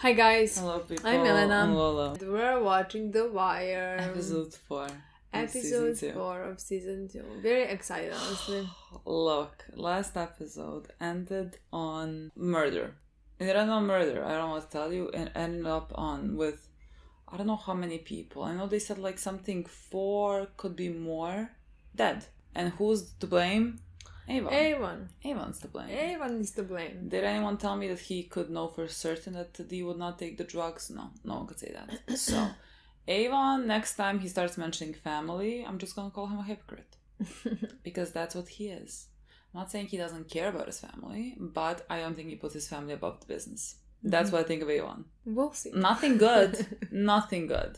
Hi guys. Hello people. I'm Milena. I'm Lola. We're watching The Wire. Episode 4. Episode 4 of season 2. Very excited, honestly. Look, last episode ended on murder. It ended on murder. I don't know what to tell you. It ended up on with I don't know how many people. I know they said like something 4, could be more, dead. And who's to blame? Avon. Avon's to blame. Avon is to blame. Did anyone tell me that he could know for certain that he would not take the drugs? No one could say that. So, Avon, next time he starts mentioning family, I'm just gonna call him a hypocrite. Because that's what he is. I'm not saying he doesn't care about his family, but I don't think he puts his family above the business. That's what I think of Avon. We'll see. Nothing good. Nothing good.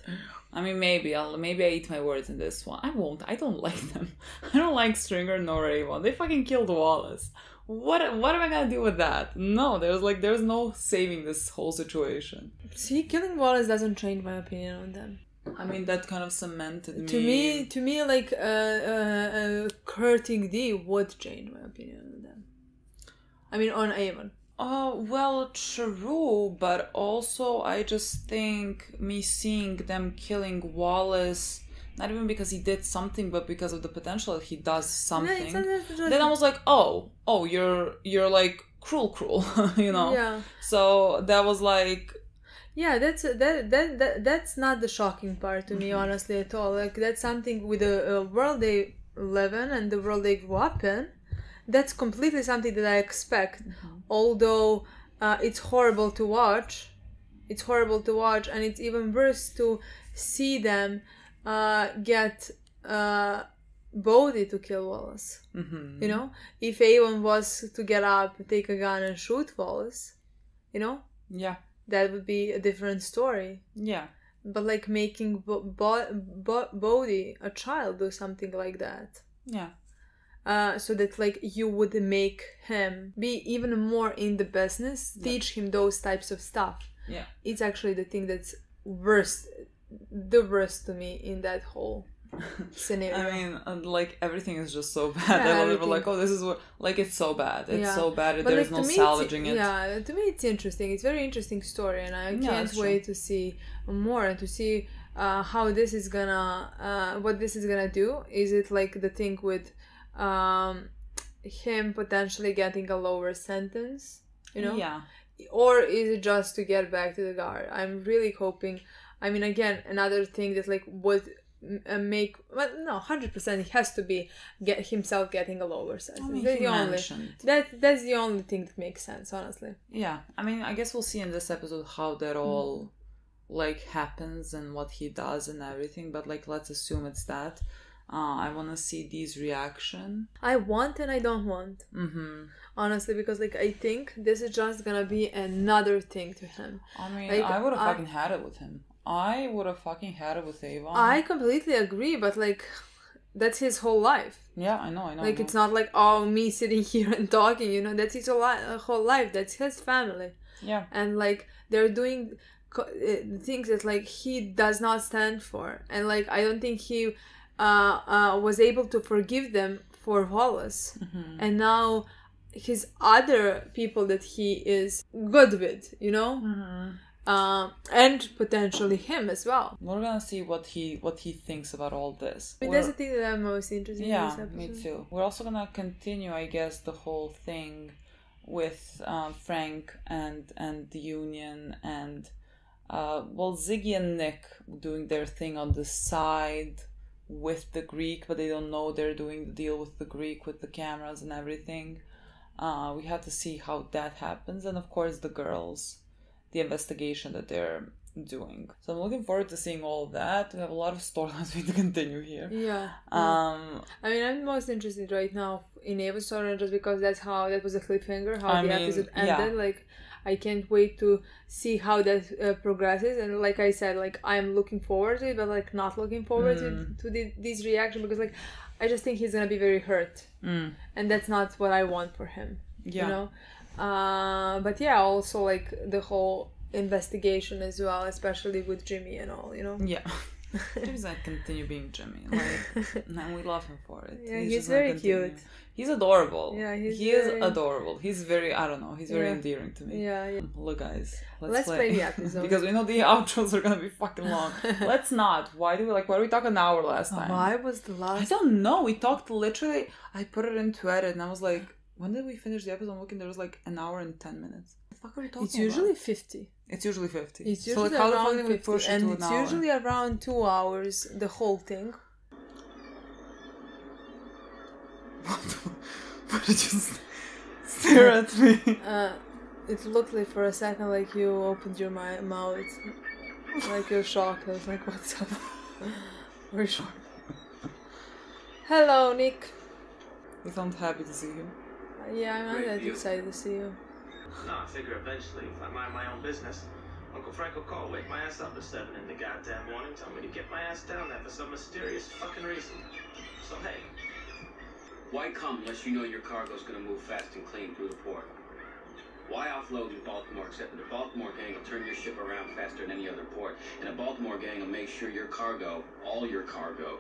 I mean, maybe I eat my words in this one. I won't. I don't like them. I don't like Stringer nor Avon. They fucking killed Wallace. What am I gonna do with that? No, there's no saving this whole situation. See, killing Wallace doesn't change my opinion on them. I mean, that kind of cemented me. To me, like hurting D would change my opinion on them. I mean, on Avon. Oh, well, true, but also I just think me seeing them killing Wallace, not even because he did something, but because of the potential that he does something. Then I was like, oh, you're like cruel, you know? Yeah. So that was like... Yeah, that's not the shocking part to me, honestly, at all. Like, that's something with the world they live in and the world they grew up in. That's completely something that I expect. Although it's horrible to watch. It's horrible to watch, and it's even worse to see them get Bodhi to kill Wallace. You know? If Avon was to get up, take a gun and shoot Wallace, you know? Yeah. That would be a different story. Yeah. But like making Bodhi, a child, do something like that. Yeah. So that like you would make him be even more in the business, teach him those types of stuff. Yeah. It's actually the thing that's the worst to me in that whole scenario. I mean, like, everything is just so bad. Yeah, they were like, oh, this is what... Like, it's so bad. It's so bad that there's no salvaging it. Yeah, to me it's interesting. It's a very interesting story, and I can't wait to see more and to see how this is gonna... what this is gonna do. Is it like the thing with... him potentially getting a lower sentence, you know? Yeah. Or is it just to get back to the guard? I'm really hoping. I mean, again, another thing that like would make, well, no, 100% it has to be himself getting a lower sentence. I mean, that's the only thing that makes sense, honestly. Yeah, I mean, I guess we'll see in this episode how that all like happens and what he does and everything. But like, let's assume it's that. I want to see Dee's reaction. I want and I don't want. Honestly, because like I think this is just gonna be another thing to him. I mean, like, I would have fucking had it with him. I would have fucking had it with Avon. I completely agree, but like that's his whole life. Yeah, I know. Like it's not like, oh, me sitting here and talking, you know. That's his whole life. That's his family. Yeah. And like they're doing things that like he does not stand for, and like I don't think he was able to forgive them for Wallace. And now his other people that he is good with, you know, and potentially him as well. We're gonna see what he thinks about all this. I mean, that's the thing that I'm most interested in this episode. Yeah, me too. We're also gonna continue, I guess, the whole thing with Frank and the Union and Ziggy and Nick doing their thing on the side with the Greek, but they don't know they're doing the deal with the Greek with the cameras and everything. We have to see how that happens, and of course the girls, the investigation that they're doing. So I'm looking forward to seeing all of that. We have a lot of storylines we need to continue here. Yeah. I mean, I'm most interested right now in Ava's story just because that was a cliffhanger, how the episode ended. Like, I can't wait to see how that progresses. And like I said, like I'm looking forward to it, but like not looking forward to this reaction, because like I just think he's gonna be very hurt, and that's not what I want for him. Yeah. You know. But yeah, also like the whole investigation as well, especially with Jimmy and all. You know. Yeah. Jimmy's gonna continue being Jimmy. Like, and we love him for it. Yeah, he's just gonna very continue. cute. He's adorable. Yeah, he is adorable. He's very, I don't know, he's very endearing to me. Yeah. Look, guys, Let's play the episode. Because we know the outros are gonna be fucking long. Let's not. Why do we talk an hour last time? Why was the last? I don't know. We talked literally. I put it into edit, and I was like, when did we finish the episode? I'm looking. There was like an hour and 10 minutes. What the fuck are we talking It's usually about? 50. It's usually 50. It's usually so like, how the fuck around did we 50, push it and to an it's hour? usually around 2 hours. The whole thing. Why did you stare at me? It looked like for a second like you opened your mouth, like you're shocked. I was like, "What's up?" We're shocked. Hello, Nick. You sound happy to see you. Yeah, I'm not that excited to see you. No, I figure eventually, if I mind my own business, Uncle Frank will call, wake my ass up at 7 in the goddamn morning, tell me to get my ass down there for some mysterious fucking reason. So hey. Why come unless you know your cargo's gonna move fast and clean through the port? Why offload in Baltimore except that the Baltimore gang will turn your ship around faster than any other port, and the Baltimore gang will make sure your cargo, all your cargo,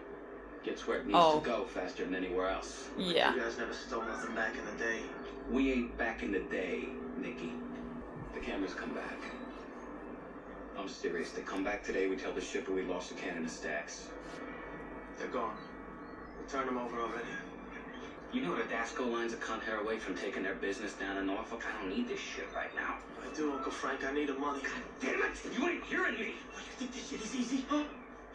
gets where it needs to go faster than anywhere else. Yeah. You guys never stole nothing back in the day. We ain't back in the day, Nikki. The cameras come back. I'm serious. They come back today, we tell the shipper we lost a can in the stacks. They're gone. We turned them over already. You know the Dasco line's a cunt hair away from taking their business down in Norfolk? I don't need this shit right now. I do, Uncle Frank. I need the money. God damn it! You ain't hearing me! What, you think this shit is easy, huh?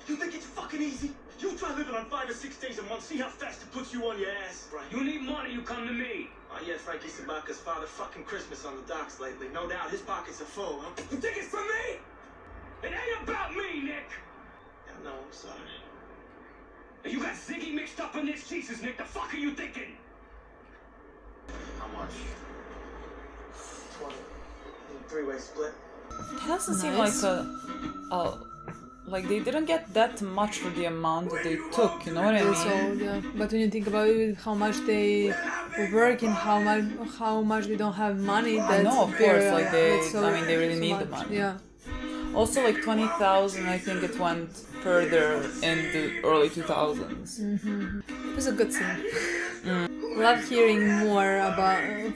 You think it's fucking easy? You try living on 5 or 6 days a month, see how fast it puts you on your ass. Right. You need money, you come to me. Oh yeah, Frankie Sabaka's father fucking Christmas on the docks lately. No doubt his pockets are full, huh? You think it's for me? It ain't about me, Nick! Yeah, no, I'm sorry. And you got Ziggy mixed up in this Jesus, Nick. The fuck are you thinking? How much? 20. Three-way split. It doesn't seem like like they didn't get that much for the amount that they took, you know what I mean? So yeah, but when you think about it, how much they work and how much they don't have money, that's I know, of course, like they really so need much. the money. Yeah. Also, like 20,000, I think it went further in the early 2000s. It was a good scene. Love hearing more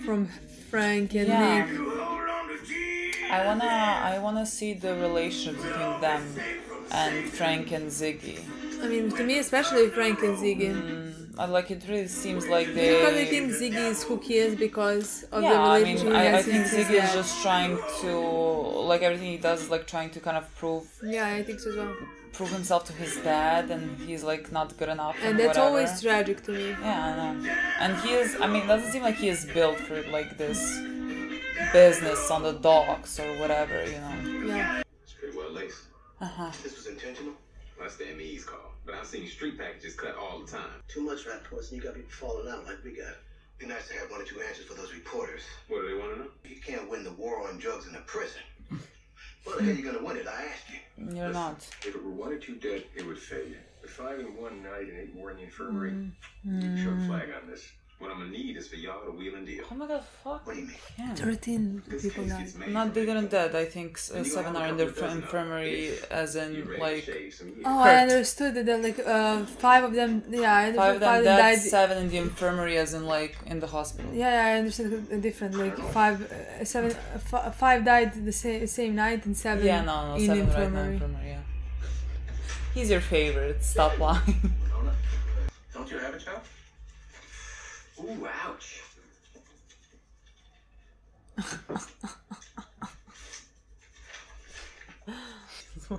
from Frank and Nick. I wanna see the relationship between them and Frank and Ziggy. I mean, to me, especially Frank and Ziggy. Like it really seems like they. Because I think Ziggy is who he is because of the I relationship mean, he I has think since his Ziggy is dad. just trying to, like everything he does is like trying to kind of prove Yeah, I think so as well. himself to his dad, and he's like not good enough. And that's whatever. always tragic to me. Yeah, I know. And he is. I mean, it doesn't seem like he is built for like this business on the docks or whatever, you know. Yeah. It's pretty well laced. This was intentional? That's the ME's call. But I've seen street packages cut all the time. Too much reports and you got people falling out like we got. Be nice to have 1 or 2 answers for those reporters. What do they want to know? You can't win the war on drugs in a prison. Well, the hell you gonna win it? I asked you. You're not. If it were 1 or 2 dead, it would fade. But 5 in one night and 8 more in the infirmary. Show a flag on this. What I'm gonna need is for y'all to wheel and deal. Oh my god, fuck. What do you mean? Yeah. 13 This people case died. gets made Not they didn't dead. I think And you 7 gonna are have in a the couple dozen of them. infirmary, as in You ready to like shave some years. Oh, Hurt. I understood that like 5 of them. Yeah, I 5 understood of them 5 dead, died. 7 in the infirmary, as in like in the hospital. Yeah, I understand different. Like 5 died the same night and 7 Yeah, no, in 7 right now infirmary. infirmary. Yeah. He's your favorite. Stop lying. Don't you have a child? Ooh, ouch. You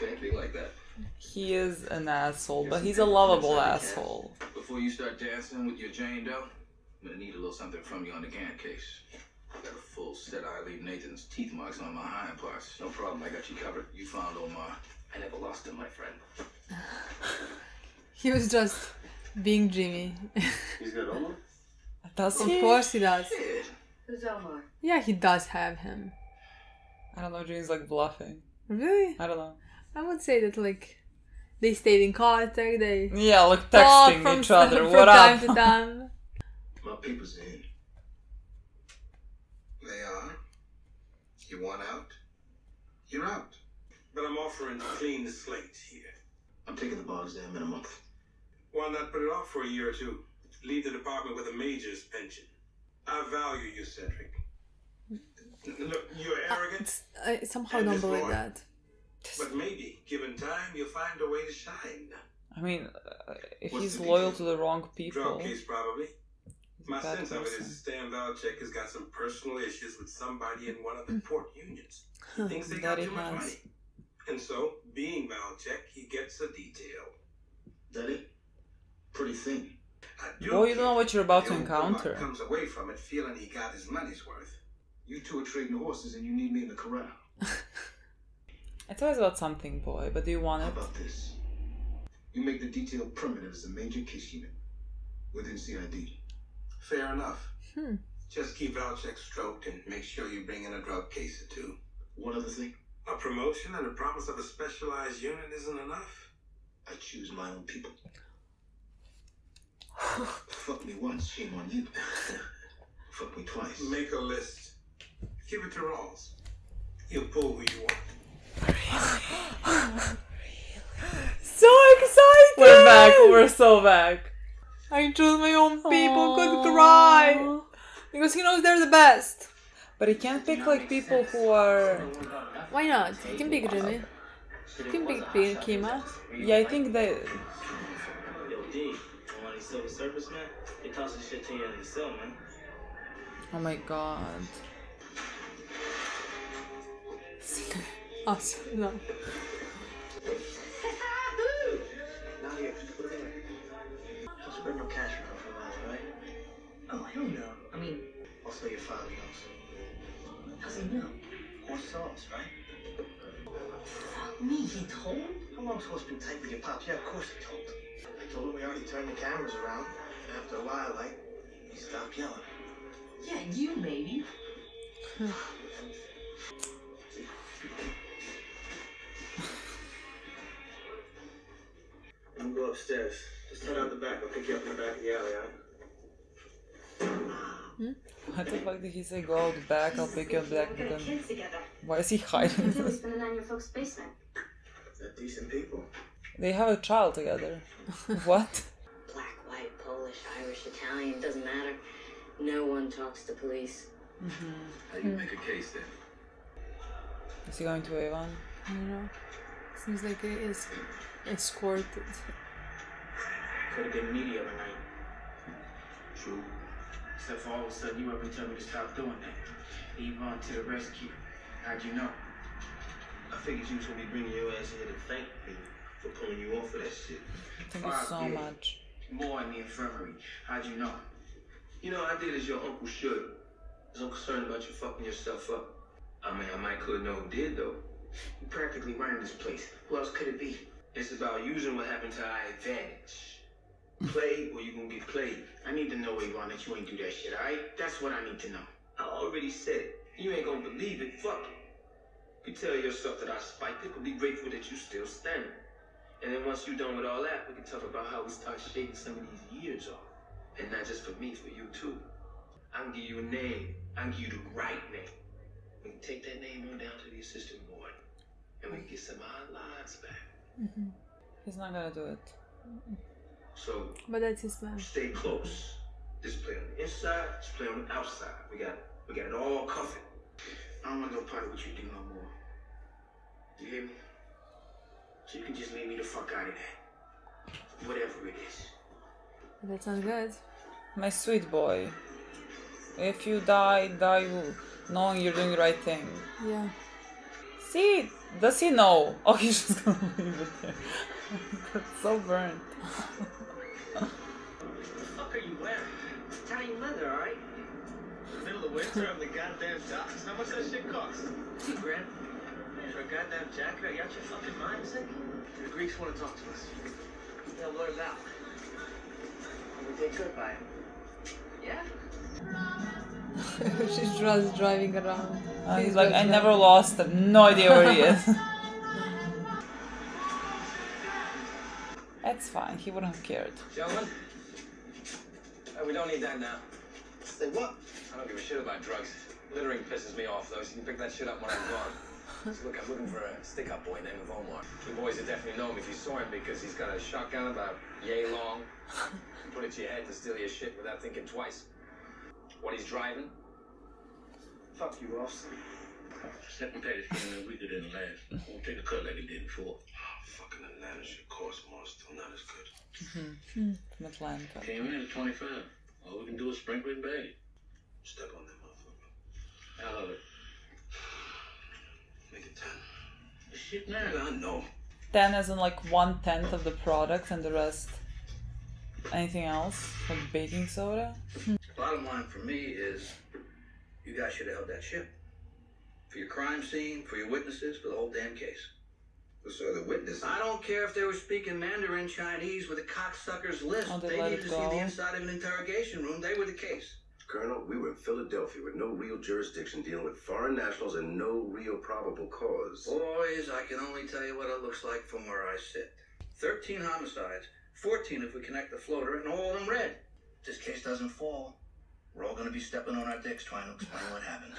can't be like that. He is an asshole, but he's a lovable asshole. Before you start dancing with your Jane Doe, I'm gonna need a little something from you on the Gantt case. I got a full set of Eileen Nathan's teeth marks on my hind parts. No problem, I got you covered. You found Omar. I never lost him, my friend. He was just being Jimmy. He's got Omar? Does Of he? course he does. Who's Omar? Yeah, he does have him. I don't know, Jane's like bluffing. Really? I don't know. I would say that like they stayed in contact. They Yeah, like talk texting each other. from What time up? to time. My people's in. They are. You want out? You're out. But I'm offering to clean the slate here. I'm taking the bar exam in a month. Why not put it off for a year or two? Leave the department with a major's pension. I value you, Cedric. Look, you're arrogant. I somehow and don't believe disloyal. that. But maybe, given time, you'll find a way to shine. I mean, if What's he's the loyal detail? to the wrong people, Drug case, probably. he's a My bad sense of it person. is Stan Valchek has got some personal issues with somebody in one of the port unions. He thinks they got That he too much has. money. And so, being Valchek, he gets a detail. That it? Pretty thin. I do Boy, you don't know what you're about to The old robot encounter. comes away from it feeling he got his money's worth. You two are trading horses and you need me in the corral. It's always about something, boy, but do you want How it? about this? You make the detail permanent as a major case unit within CID. Fair enough. Hmm. Just keep Valchek stroked and make sure you bring in a drug case or two. One other thing, A promotion and a promise of a specialized unit isn't enough. I choose my own people. Fuck me once, shame on you. Fuck me twice. Make a list. Give it to Rawls. He'll pull who you want. So excited! We're back. We're so back. I choose my own people. Could Aww. cry because he knows they're the best. But he can't pick like people who are. Why not? You can pick Jimmy. You can pick Kima. Yeah, I think they. Yo, D, one of these civil service, man, they tossing shit to you in the cell, man. Oh my god. Us. No. Now here, put it in. Don't spread no cash around for a while, right? Oh, hell no. I mean, also your father knows. How's he know? Horse sauce, right? Fuck me, he told? How long supposed to be tight with your pops? Yeah, of course he told. I told him we already turned the cameras around, and after a while, like, he stopped yelling. Yeah, you maybe. I'm gonna go upstairs. Just head out the back. I'll pick you up in the back of the alley, alright? What the fuck did he say? Go out back, I'll pick you up back. We're kids together. Why is he hiding? We're spending on your folks' basement. They're decent people. They have a child together. What? Black, white, Polish, Irish, Italian, doesn't matter. No one talks to police. How do you make a case then? Is he going to Avon? I don't know. Seems like it is escorted. Could have been me the other night. True. Except for all of a sudden you up and tell me to stop doing that. Yvonne to the rescue. How'd you know? I figured you was gonna be bringing your ass here to thank me for pulling you off of that shit. Thank you so Yeah. much. More in the infirmary. How'd you know? You know, I did as your uncle should. I was concerned about you fucking yourself up. I mean, I might could know who did, though. You practically running this place. Who else could it be? It's about using what happened to our advantage. Play or you gonna get played. I need to know, Avon, that you ain't do that shit, alright? That's what I need to know. I already said it. You ain't gonna believe it. Fuck it. You tell yourself that I spiked it, but be grateful that you still standing. And then once you're done with all that, we can talk about how we start shaving some of these years off. And not just for me, for you too. I can give you a name. I can give you the right name. We can take that name on down to the assistant board. And we can get some of our lives back. He's not gonna do it. So, But that's his plan. stay close. Just play on the inside, just play on the outside. We got it all covered. I don't want no part of what you do no more. You hear me? So you can just leave me the fuck out of that. Whatever it is. That sounds good. My sweet boy. If you die knowing you're doing the right thing. Yeah. See, does he know? Oh, he's just gonna leave it there. That's so burnt. What the fuck are you wearing? Italian leather, alright? Middle of winter on the goddamn docks. How much that shit cost? $2 grand. For a goddamn jacket? Are you out your fucking mind, sick? The Greeks want to talk to us. They'll learn now. And we did good by it. Yeah? She's just driving around. He's like, I never lost him. No idea where he is. That's fine. He wouldn't have cared. Gentlemen, we don't need that now. Say what? I don't give a shit about drugs. Littering pisses me off, though, so you can pick that shit up when I'm gone. Look, I'm looking for a stick-up boy named Omar. You boys would definitely know him if you saw him because he's got a shotgun about yay long. You put it to your head to steal your shit without thinking twice. What he's driving? Fuck you, officer. Second pay is getting weaker than the last. Won't take a cut like it did before. Fucking Atlanta should cost more, still not as good. From Atlanta. Came in at 25. All we can do is sprinkle it back. Step on that motherfucker. How of it? Make it 10. Shit, man. I know. 10 as in like 1/10 of the product and the rest anything else? Like baking soda? Bottom line for me is, you guys should have held that ship. For your crime scene, for your witnesses, for the whole damn case. So the witnesses. I don't care if they were speaking Mandarin Chinese with a cocksucker's lisp. Oh, They let needed it to see the go. inside of an interrogation room. They were the case. Colonel, we were in Philadelphia with no real jurisdiction dealing with foreign nationals and no real probable cause. Boys, I can only tell you what it looks like from where I sit. 13 homicides, 14 if we connect the floater, and all of them red. If this case doesn't fall, we're all going to be stepping on our dicks trying to explain what happened.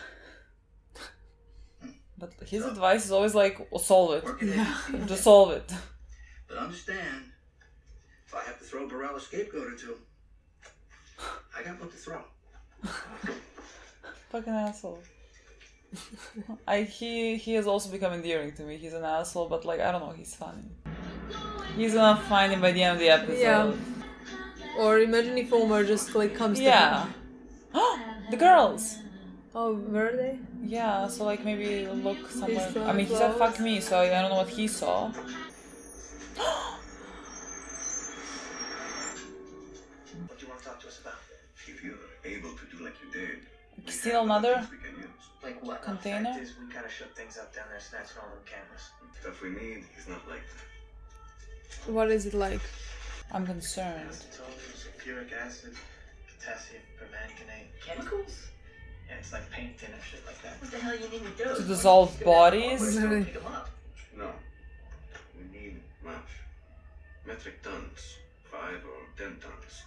But his advice is always like, solve it. Work it in. Just solve it. But understand, if I have to throw Burrell a scapegoat or two, I got what to throw. Fucking asshole. He has also become endearing to me. He's an asshole, but like I don't know, he's funny. He's gonna find him by the end of the episode. Yeah. Or imagine if Omar just like comes Yeah. to him. The girls. Oh, were they? Yeah, so like maybe look somewhere. saw I mean, he said flowers. fuck me, so I don't know what he saw. What do you want to talk to us about? If you're able to do like you did, Steal another we can use. Like what? container? The fact is, we kind of shook things up down there, snatching all them cameras. Stuff we need is not like that. What is it like? I'm concerned. Acetone, sulfuric acid, potassium permanganate. Chemicals? Yeah, it's like paint thin and shit like that. What the hell you need to do? To dissolve bodies? Pick them up. No. We need much. Metric tons. 5 or 10 tons.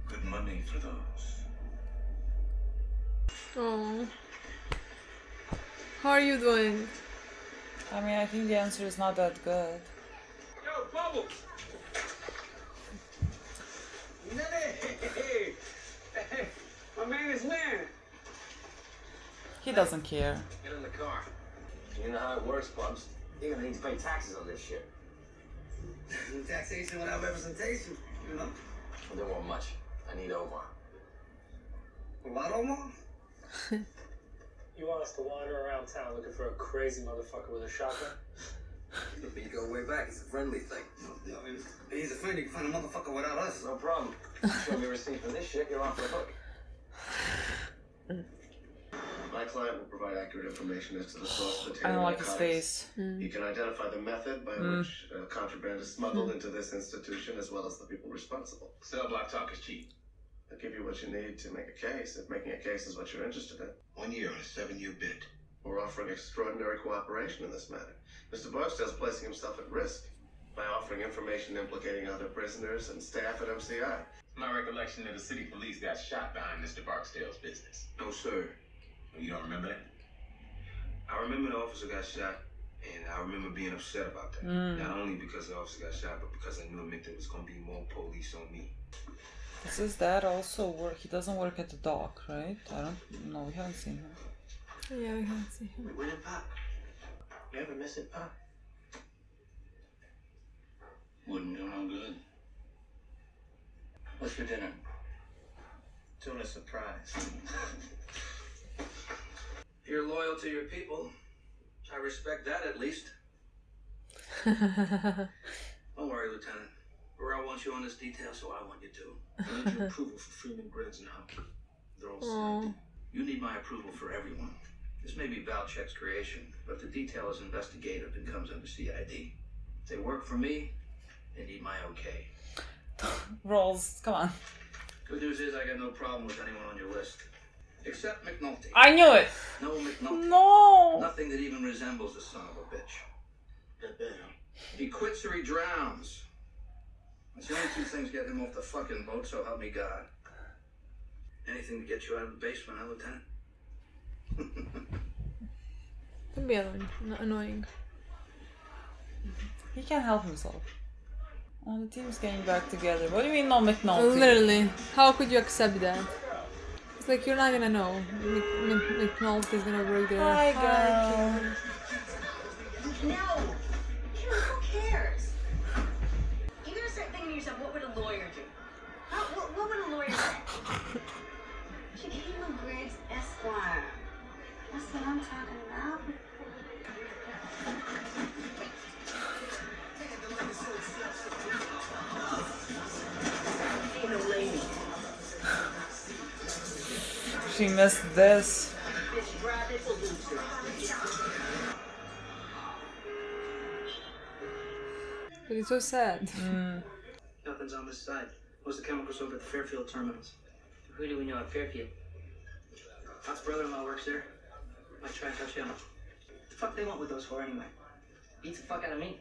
Good money for those. Oh. How are you doing? I mean, I think the answer is not that good. Yo, Bubbles! Hey, my man is man. He doesn't care. Get in the car. You know how it works, Bubs. You're gonna need to pay taxes on this shit. Taxation without representation, you know? I don't want much. I need Omar. A lot, Omar? You want us to wander around town looking for a crazy motherfucker with a shotgun? You go way back. It's a friendly thing. I mean, he's a friend. You can find a motherfucker without us. No problem. Show me a receipt for this shit, you're off the hook. My client will provide accurate information as to the source of the I don't like his narcotics. face. He can identify the method by which contraband is smuggled into this institution as well as the people responsible. Cell block talk is cheap. I'll give you what you need to make a case, if making a case is what you're interested in. 1 year on a 7-year bid. We're offering extraordinary cooperation in this matter. Mr. Barksdale's placing himself at risk by offering information implicating other prisoners and staff at MCI. My recollection that the city police got shot behind Mr. Barksdale's business. No, sir. You don't remember that? I remember the officer got shot, and I remember being upset about that. Not only because the officer got shot, but because I knew it meant there was going to be more police on me. Does his dad also work? He doesn't work at the dock, right? I don't know. We haven't seen him. Yeah, we can't see him. Where did Pop? You ever miss it, Pop? Wouldn't do no good. What's for dinner? Tuna surprise. You're loyal to your people. I respect that at least. Don't worry, Lieutenant. Burrell wants you on this detail, so I want you to. I need your approval for Freeman, Grins, and Hopkins. They're all signed. You need my approval for everyone. This may be Valchek's creation, but the detail is investigative and comes under CID. If they work for me, they need my okay. Rolls, come on. Good news is I got no problem with anyone on your list. Except McNulty. I knew it! No McNulty. No! Nothing that even resembles the son of a bitch. He quits or he drowns. That's the only two things getting him off the fucking boat, so help me God. Anything to get you out of the basement, huh, Lieutenant? Can be annoying. He can't help himself. Oh, the team's getting back together. What do you mean no McNulty? Literally. How could you accept that? It's like you're not gonna know. McNulty is gonna break their... Hi, girl. No! Who cares? You're gonna start thinking to yourself, what would a lawyer do? What would a lawyer say? Chiquito Griggs Esquire. That's what I'm talking about. Hey, no lady. She missed this. But it's so sad. Nothing's on this side. Most of the chemicals over at the Fairfield terminals. Who do we know at Fairfield? Todd's brother-in-law works there. Might try and touch him. What the fuck they want with those for anyway? Beats the fuck out of me.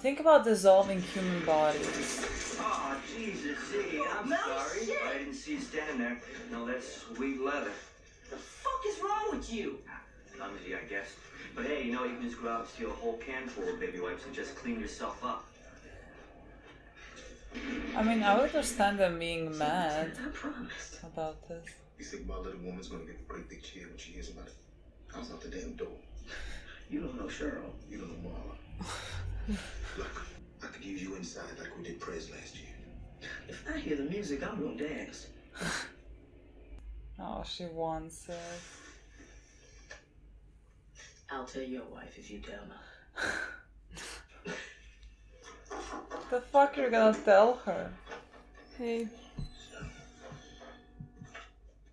Think about dissolving human bodies. Oh, Jesus, Ziggy, I'm sorry. Shit. I didn't see you standing there. No, that's sweet leather. The fuck is wrong with you? Clumsy, I guess. But hey, you know, you can just go out and steal a whole can full of baby wipes and just clean yourself up. I mean, I would understand them being mad I promised. about this. You think my little woman's gonna get a great big cheer when she hears about it? I was out the damn door. You don't know Cheryl. You don't know Marla. Look, I could use you inside like we did Prez last year. If I hear the music, I'm gonna dance. Oh, she wants it. I'll tell your wife if you tell her. The fuck you're gonna tell her? Hey.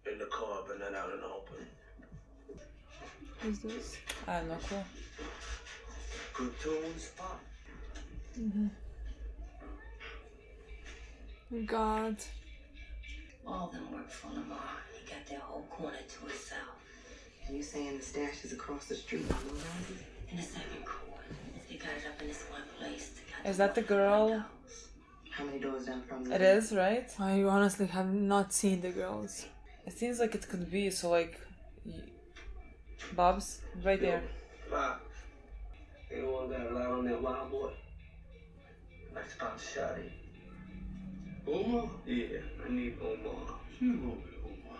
In the car, but not out in the open. Who's this? I have no clue. Good tunes, pop. God. All them work for Lamar. He got their whole corner to himself. And you saying the stash is across the street on those houses? In the second court. They got it up in this one place. Is that the girl? How many doors down from It is, right? I honestly have not seen the girls. It seems like it could be, so like... Bob's? Right there. Anyone got a line on that wild boy? That's about Shotty. Omar? Yeah, I need Omar. You know it, Omar.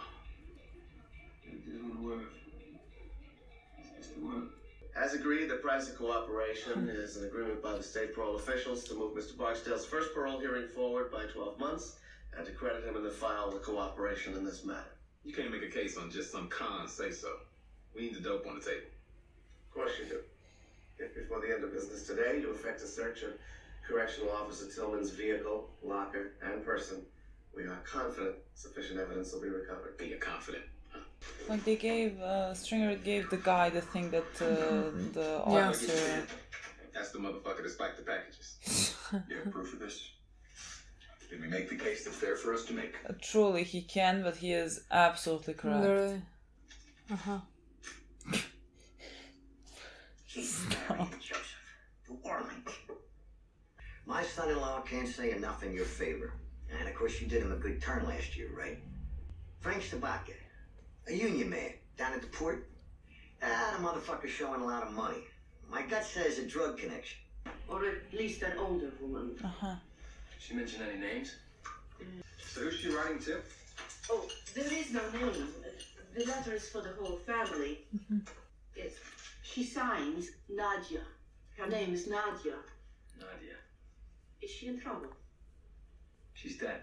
It's just gonna work. It's the work. As agreed, the price of cooperation is an agreement by the state parole officials to move Mr. Barksdale's first parole hearing forward by 12 months and to credit him in the file with cooperation in this matter. You can't make a case on just some con say-so. We need the dope on the table. Of course you do. If before the end of business today you effect a search of Correctional Officer Tillman's vehicle, locker, and person, we are confident sufficient evidence will be recovered. You're confident. Like they gave, Stringer gave the guy the thing that the officer... That's the motherfucker that spiked the packages. You have proof of this? Did we make the case that's there for us to make? Truly, he can, but he is absolutely correct. Literally. Joseph, the Warlink. My son-in-law can't say enough in your favor. And of course you did him a good turn last year, right? Frank Stabaka, a union man down at the port. The motherfucker's showing a lot of money. My gut says a drug connection. Or at least an older woman. She mention any names? So who's she writing to? Oh, there is no name. The letter is for the whole family. Yes. She signs Nadia. Her name is Nadia. Nadia. Is she in trouble? She's dead.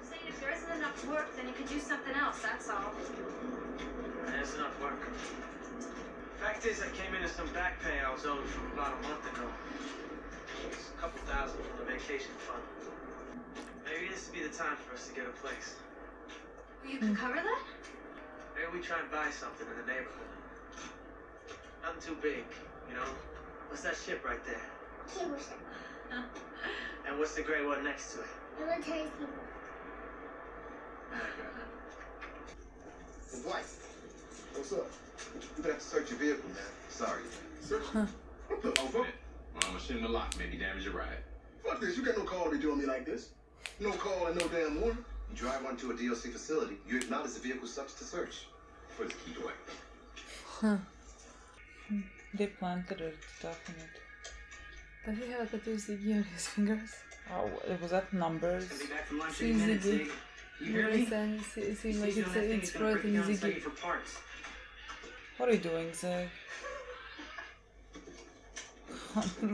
Saying if there isn't enough work, then you could do something else, that's all. There's enough work. Fact is, I came into some back pay I was owed from about a month ago. It's a couple thousand from the vacation fund. Maybe this would be the time for us to get a place. You can cover that? Maybe we try and buy something in the neighborhood. Nothing too big, you know? What's that ship right there? Cable ship. And what's the gray one next to it? Military people. Wife, what's up? We're gonna have to search your vehicle, man. Sorry. Search? What the fuck? Mama shouldn't have locked, maybe damage your ride. Fuck this, you got no call to be doing me like this. No call and no damn warning. You drive onto a DLC facility, you acknowledge the vehicle subject to search. Put his key away. Huh. They planted it, definitely. Does he have a tattoo Ziggy on his fingers? Oh, was that numbers? See Ziggy. It seems like it's protein Ziggy. What are you doing, Zig?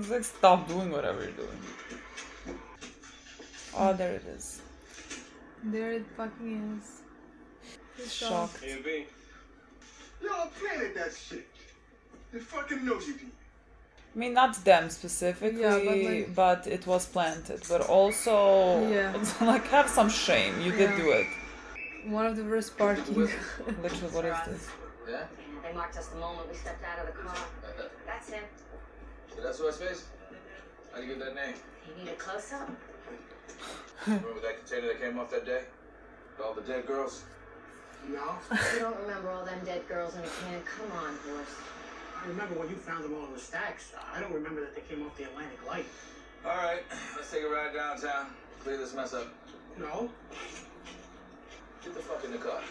Zig, stop doing whatever you're doing. Oh, there it is. There it fucking is. He's Shocked. A and B. Y'all planted that shit. They fucking know you did. I mean, not them specifically, Yeah, but it was planted. But also, Yeah. like, have some shame. You did Yeah. do it. One of the worst parking. Literally, what is this? Yeah? They marked us the moment we stepped out of the car. That's him. So that's what's face? How'd you get that name? You need a close-up? Remember that container that came off that day? With all the dead girls? No. You don't remember all them dead girls in a can? Come on, horse. I remember when you found them all in the stacks. I don't remember that they came off the Atlantic Light. All right, let's take a ride downtown. Clear this mess up. No. Get the fuck in the car.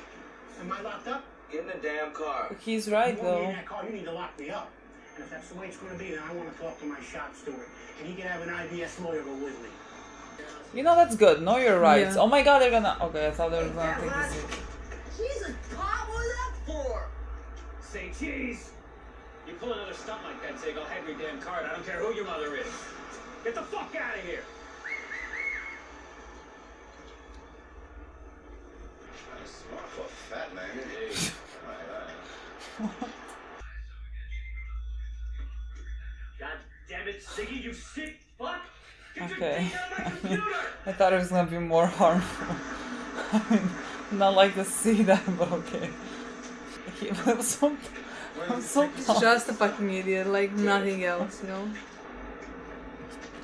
Am I locked up? Get in the damn car. He's right, You want me though. in that car, you need to lock me up. And if that's the way it's going to be, then I want to talk to my shop steward. And he can have an IBS lawyer go with me. You know, that's good. Know your rights. Yeah. Oh my god, they're gonna... Okay, I thought they were gonna take this. Jesus, Pop, what was that for? Say cheese. You pull another stunt like that, Zig, I'll have your damn card. I don't care who your mother is. Get the fuck out of here. Smart for a fat man. God damn it, Ziggy, you sick fuck! Get your Okay. dick out of my computer! I thought it was gonna be more harmful. I mean, not like to see that, but okay. I'm so He's just a fucking idiot, like nothing else, you know?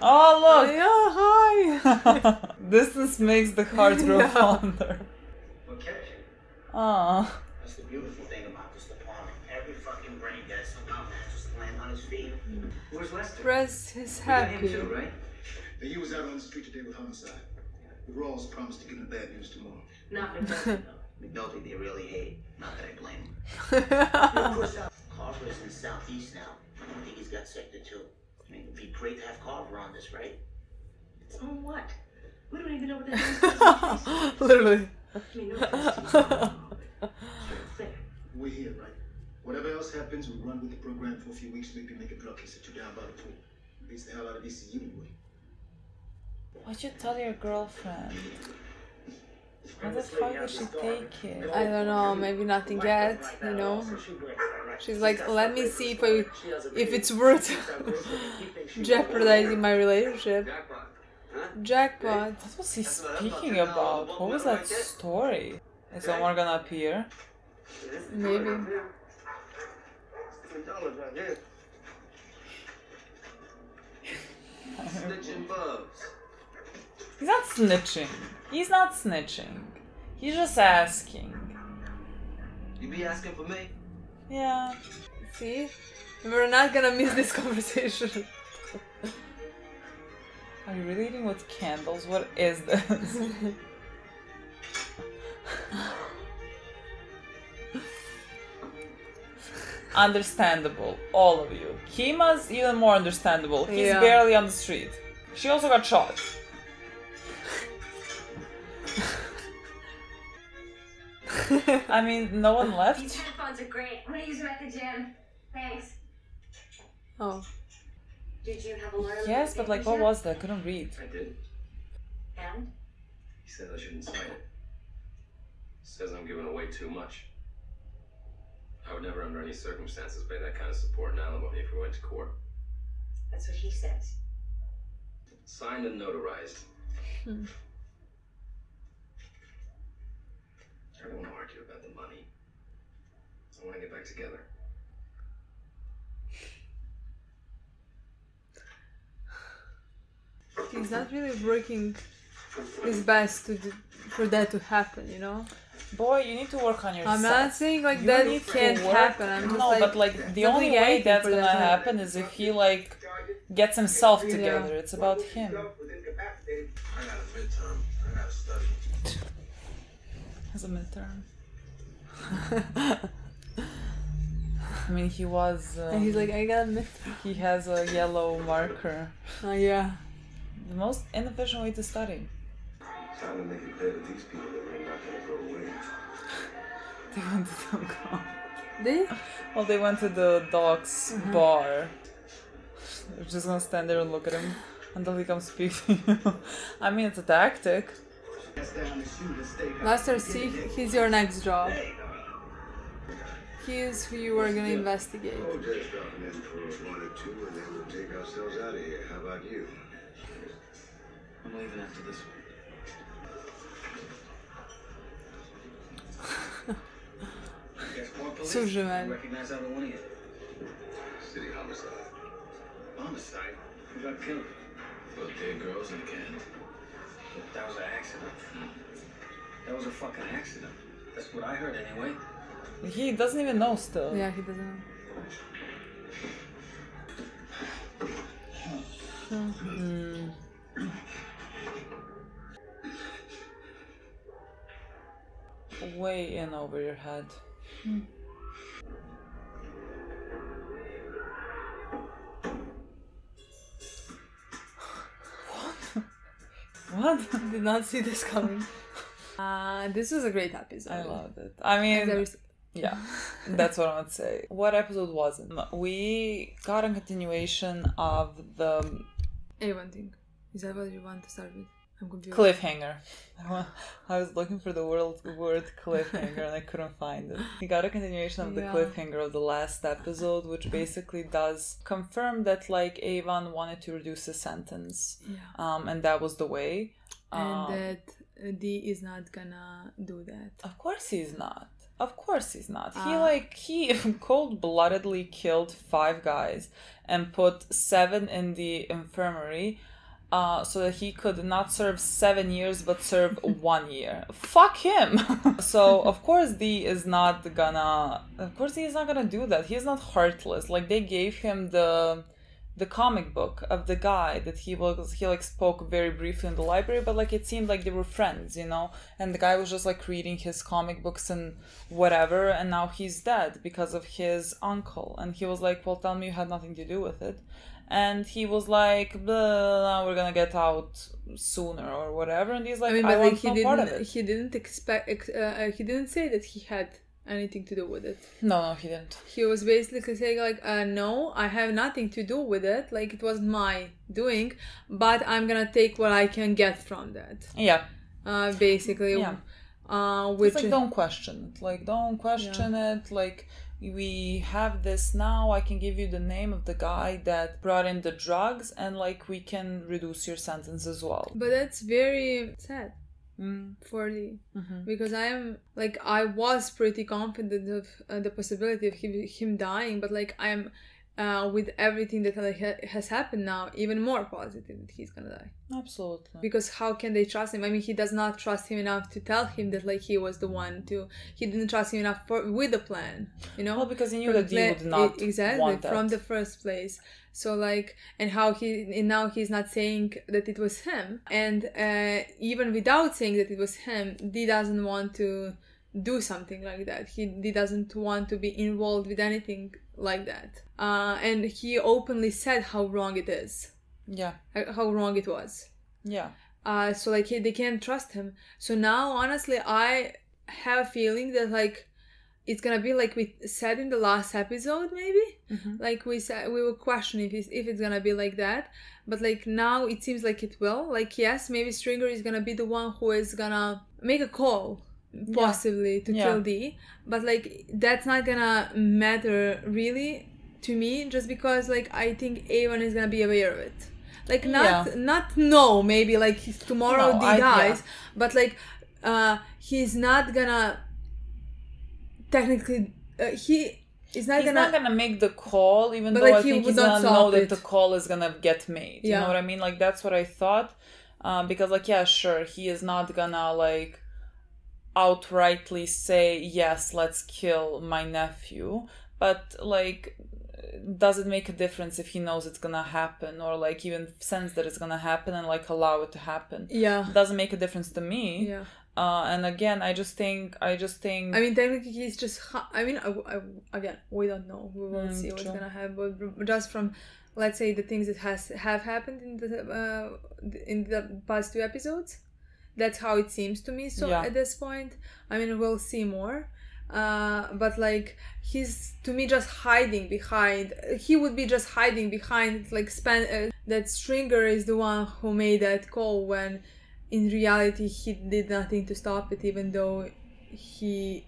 Oh, look! Oh, yeah, hi! Distance makes the heart grow Yeah. fonder. We'll catch it. Aww. That's the beautiful thing about this department. Every fucking brain guy somehow manages to land on his feet. Where's Lester? Press is You got him happy. too, right? He was out on the street today with homicide. The Rawls promised to give him the bad news tomorrow. Not McNulty, though. McNulty they really hate. Not that I blame him. Of course, Carver's in the southeast now. I think he's got sector 2. I mean, it'd be great to have Carver on this, right? On what? We don't even know what the hell is. Literally. I mean, no offense to you. Clear. We're here, right? Whatever else happens, we run with the program for a few weeks, maybe make a drug case set you down by the pool. Beats the hell out of DC anyway. Why'd you tell your girlfriend? How the fuck did she take it? I don't know, maybe nothing yet, you know? She's like, let me see if it's worth jeopardizing my relationship. Jackpot. What was he speaking about? What was that story? Is someone gonna appear? Maybe. Snitching bugs. He's not snitching. He's not snitching. He's just asking. You be asking for me? Yeah. See? We're not gonna miss this conversation. Are you really eating with candles? What is this? Understandable, all of you. Kima's even more understandable. He's Yeah. barely on the street. She also got shot. I mean, no one left. These headphones are great. I'm gonna use them at the gym. Thanks. Oh. Did you have a lawyer? Yes, but like, what was that? I couldn't read. I did. And? He said I shouldn't sign it. Says I'm giving away too much. I would never, under any circumstances, pay that kind of support and alimony if we went to court. That's what he says. Signed and notarized. I don't want to argue about the money. I want to get back together. He's not really working his best for that to happen, you know? Boy, you need to work on yourself. I'm not saying like You that need to can't work- happen. I'm just no, like, but like the not only doing way anything that's for gonna that to happen is if he like gets himself together. It's about him. I got a midterm. I gotta study. As a midterm. I mean, he was. And he's like, I got admit. He has a yellow marker. Oh yeah. The most inefficient way to study. Time to make it clear that these people are not gonna go away. They went to the They? Well, they went to the doc's bar. They're just gonna stand there and look at him until he comes speak to you. I mean, it's a tactic. Master C, he's your next job. He is who you are gonna investigate. Oh, just dropping in for 1 or 2 and then we'll take ourselves out of here. How about you? I'm leaving after this one. So Joel. Recognize either one of you? City homicide. Homicide? Who got killed? Both dead girls in the can. That was an accident. That was a fucking accident. That's what I heard anyway. He doesn't even know still. Yeah, he doesn't know. Way in over your head. What? Did not see this coming. This was a great episode. I loved it. I mean, yeah, that's what I would say. What episode was it? We got a continuation of the A1 thing. Is that what you want to start with? I'm confused. Cliffhanger. I was looking for the word cliffhanger and I couldn't find it. We got a continuation of the cliffhanger of the last episode, which basically does confirm that like Avon wanted to reduce his sentence. Yeah. And that was the way. And that D is not gonna do that. Of course he's not. Of course he's not. He cold-bloodedly killed 5 guys and put 7 in the infirmary. So that he could not serve 7 years but serve 1 year. Fuck him. So of course D is not gonna do that. He's not heartless. Like they gave him the comic book of the guy that he spoke very briefly in the library, but like it seemed like they were friends, you know, and the guy was just like reading his comic books and whatever, and now he's dead because of his uncle. And he was like, well, tell me you had nothing to do with it. And he was like, blah, we're gonna get out sooner or whatever. And he's like, I want no part of it. He didn't he didn't say that he had anything to do with it. No, he didn't. He was basically saying like, no, I have nothing to do with it. Like it wasn't my doing, but I'm gonna take what I can get from that. Yeah. Basically. Yeah. Which it's like, don't question it. Like, don't question it. Like, we have this now, I can give you the name of the guy that brought in the drugs and like we can reduce your sentence as well. But that's very sad for the because I was pretty confident of the possibility of him dying, but like I'm with everything that has happened now, even more positive that he's gonna die. Absolutely. Because how can they trust him? I mean, he does not trust him enough to tell him that like he was the one to. He didn't trust him enough with the plan, you know. Well, because he knew that he would not want that from the first place. So like, and now he's not saying that it was him, and even without saying that it was him, D doesn't want to do something like that. He doesn't want to be involved with anything like that. And he openly said how wrong it is. Yeah. How wrong it was. Yeah. So like they can't trust him. So now honestly I have a feeling that like it's gonna be like we said in the last episode maybe. Like we said, we were questioning if it's gonna be like that. But like now it seems like it will. Like yes, maybe Stringer is gonna be the one who is gonna make a call possibly to kill D, but like that's not gonna matter really to me, just because like I think Avon is gonna be aware of it. Like not maybe like tomorrow D dies, but like he's not gonna technically he's not gonna make the call, even though like I think he's gonna know that the call is gonna get made. You know what I mean? Like that's what I thought. Because like sure, he is not gonna like outrightly say yes, let's kill my nephew, but like does it make a difference if he knows it's gonna happen, or like even sense that it's gonna happen and like allow it to happen? Yeah, it doesn't make a difference to me. And again, I just think. I mean, technically, he's just. Again, we don't know. We will see what's gonna happen. But just from, let's say, the things that have happened in the past 2 episodes, that's how it seems to me. So at this point, I mean, we'll see more. But like, he's to me just hiding behind. He would be just hiding behind like that Stringer is the one who made that call when. In reality, he did nothing to stop it, even though he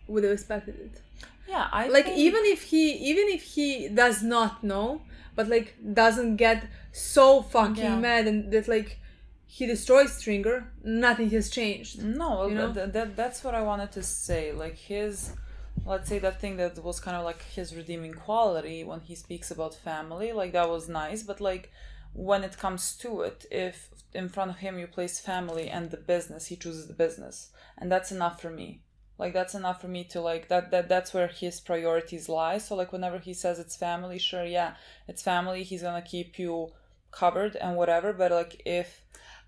would have expected it. Yeah, even if he does not know, but like doesn't get so fucking mad and that like he destroys Stringer, nothing has changed. No, you know? That's what I wanted to say. Like his, let's say that thing that was kind of like his redeeming quality when he speaks about family, like that was nice, but like. When it comes to it, if in front of him you place family and the business, he chooses the business, and that's enough for me. Like that's enough for me to like that's where his priorities lie. So like whenever he says it's family, sure, yeah, it's family, he's gonna keep you covered and whatever, but like if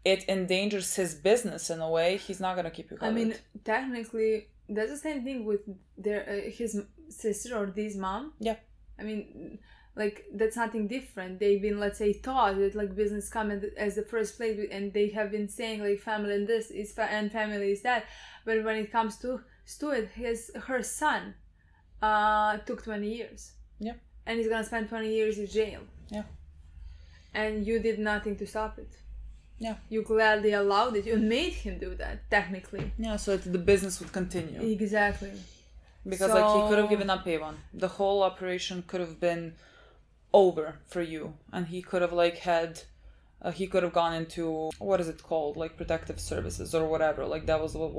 it endangers his business in a way, he's not gonna keep you covered. I mean, technically that's the same thing with his sister or his mom. Yeah. I mean, like that's nothing different. They've been, let's say, taught that like business comes as the first place, and they have been saying like family and this is and family is that. But when it comes to it, her son took 20 years. Yeah. And he's gonna spend 20 years in jail. Yeah. And you did nothing to stop it. Yeah. You gladly allowed it. You made him do that, technically. Yeah, so that the business would continue. Exactly. Because like he could have given up Avon. The whole operation could have been over for you, and he could have like he could have gone into, what is it called, like protective services or whatever. Like that was what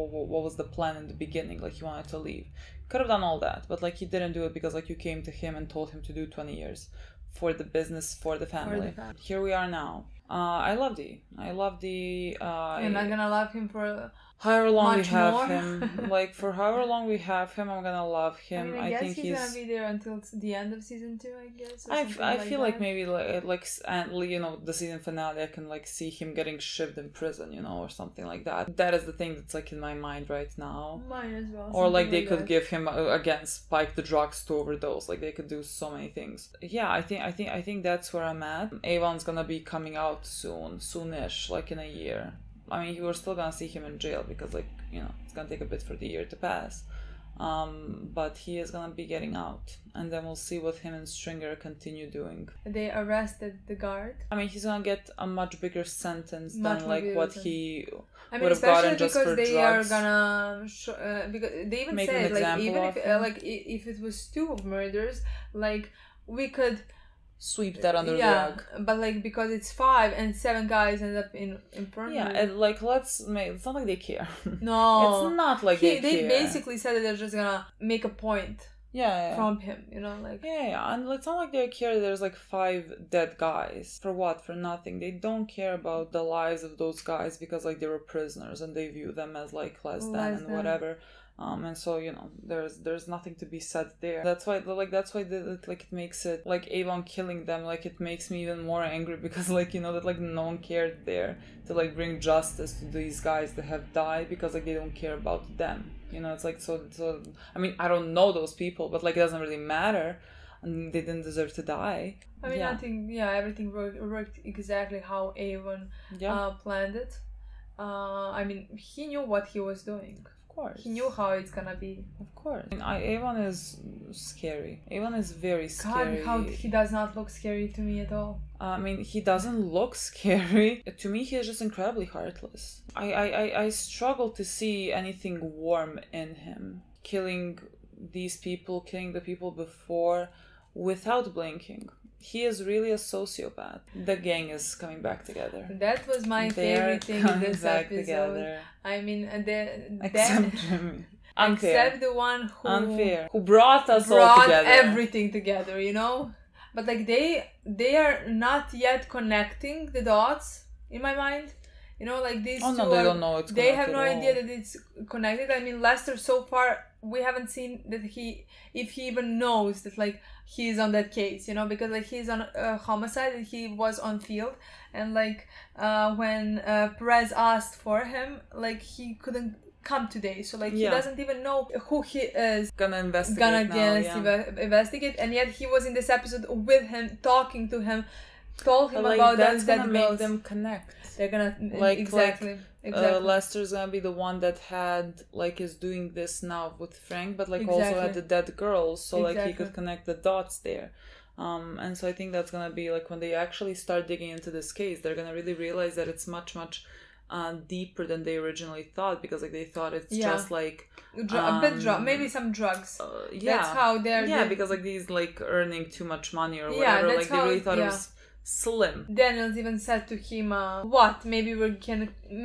was the plan in the beginning. Like he wanted to leave, could have done all that, but like he didn't do it because like you came to him and told him to do 20 years for the business, for the family. Here we are now. I love the you're not gonna love him for however long we have him. Like for however long we have him, I'm gonna love him. I guess he's gonna be there until the end of season 2, I guess. I feel like maybe like you know, the season finale, I can like see him getting shipped in prison, you know, or something like that. That is the thing that's like in my mind right now. Mine as well. Or like they could give him again spike the drugs to overdose. Like they could do so many things. Yeah, I think that's where I'm at. Avon's gonna be coming out soonish, like in a year. I mean, we're still gonna see him in jail because, like, you know, it's gonna take a bit for the year to pass. But he is gonna be getting out, and then we'll see what him and Stringer continue doing. They arrested the guard. I mean, he's gonna get a much bigger sentence than like what he would have gotten just for drugs. Especially because they are gonna because they even make said like even if it was 2 murders, like we could sweep that under the rug. But like because it's 5 and 7 guys end up in prison. Yeah, and like it's not like they care. No, it's not like they care. They basically said that they're just gonna make a point. Yeah. From him, you know, like. Yeah, and it's not like they care. There's like 5 dead guys for what? For nothing. They don't care about the lives of those guys because like they were prisoners and they view them as like less than and whatever. And so, you know, there's nothing to be said there. That's why it makes it like Avon killing them, like it makes me even more angry because like, you know, that like no one cared there to like bring justice to these guys that have died because like they don't care about them. You know, it's like so I mean, I don't know those people, but like it doesn't really matter, and they didn't deserve to die. I mean, I think everything worked exactly how Avon planned it. I mean, he knew what he was doing. Of course. He knew how it's gonna be. Of course. I mean, Avon is scary. Avon is very scary. God, how he does not look scary to me at all. I mean, he doesn't look scary. To me, he is just incredibly heartless. I struggle to see anything warm in him. Killing these people, killing the people before, without blinking. He is really a sociopath. The gang is coming back together. That was my favorite thing in this episode. Together. I mean, except Jimmy. Unfair. Except the one who brought us all together. Everything together, you know. But like they are not yet connecting the dots in my mind. You know, like these two. They don't know it's connected. They have no idea that it's connected. I mean, Lester so far we haven't seen that if he even knows that like he's on that case, you know, because like he's on a homicide and he was on field, and like when Perez asked for him, like he couldn't come today. So like Yeah. he doesn't even know who he is. Gonna investigate Investigate, and yet he was in this episode with him, talking to him, told him Like, about that's that gonna girls. make them connect. They're gonna Exactly. Exactly. Lester's gonna be the one that is doing this now with Frank, but also Exactly. had the dead girls, so he Exactly. could connect the dots there. And so I think that's gonna be when they actually start digging into this case, they're gonna really realize that it's much deeper than they originally thought, because they thought it's just maybe some drugs. Yeah, that's how they're because these earning too much money or Yeah, whatever. that's They really thought it was slim. Daniels even said to him, "What? Maybe we can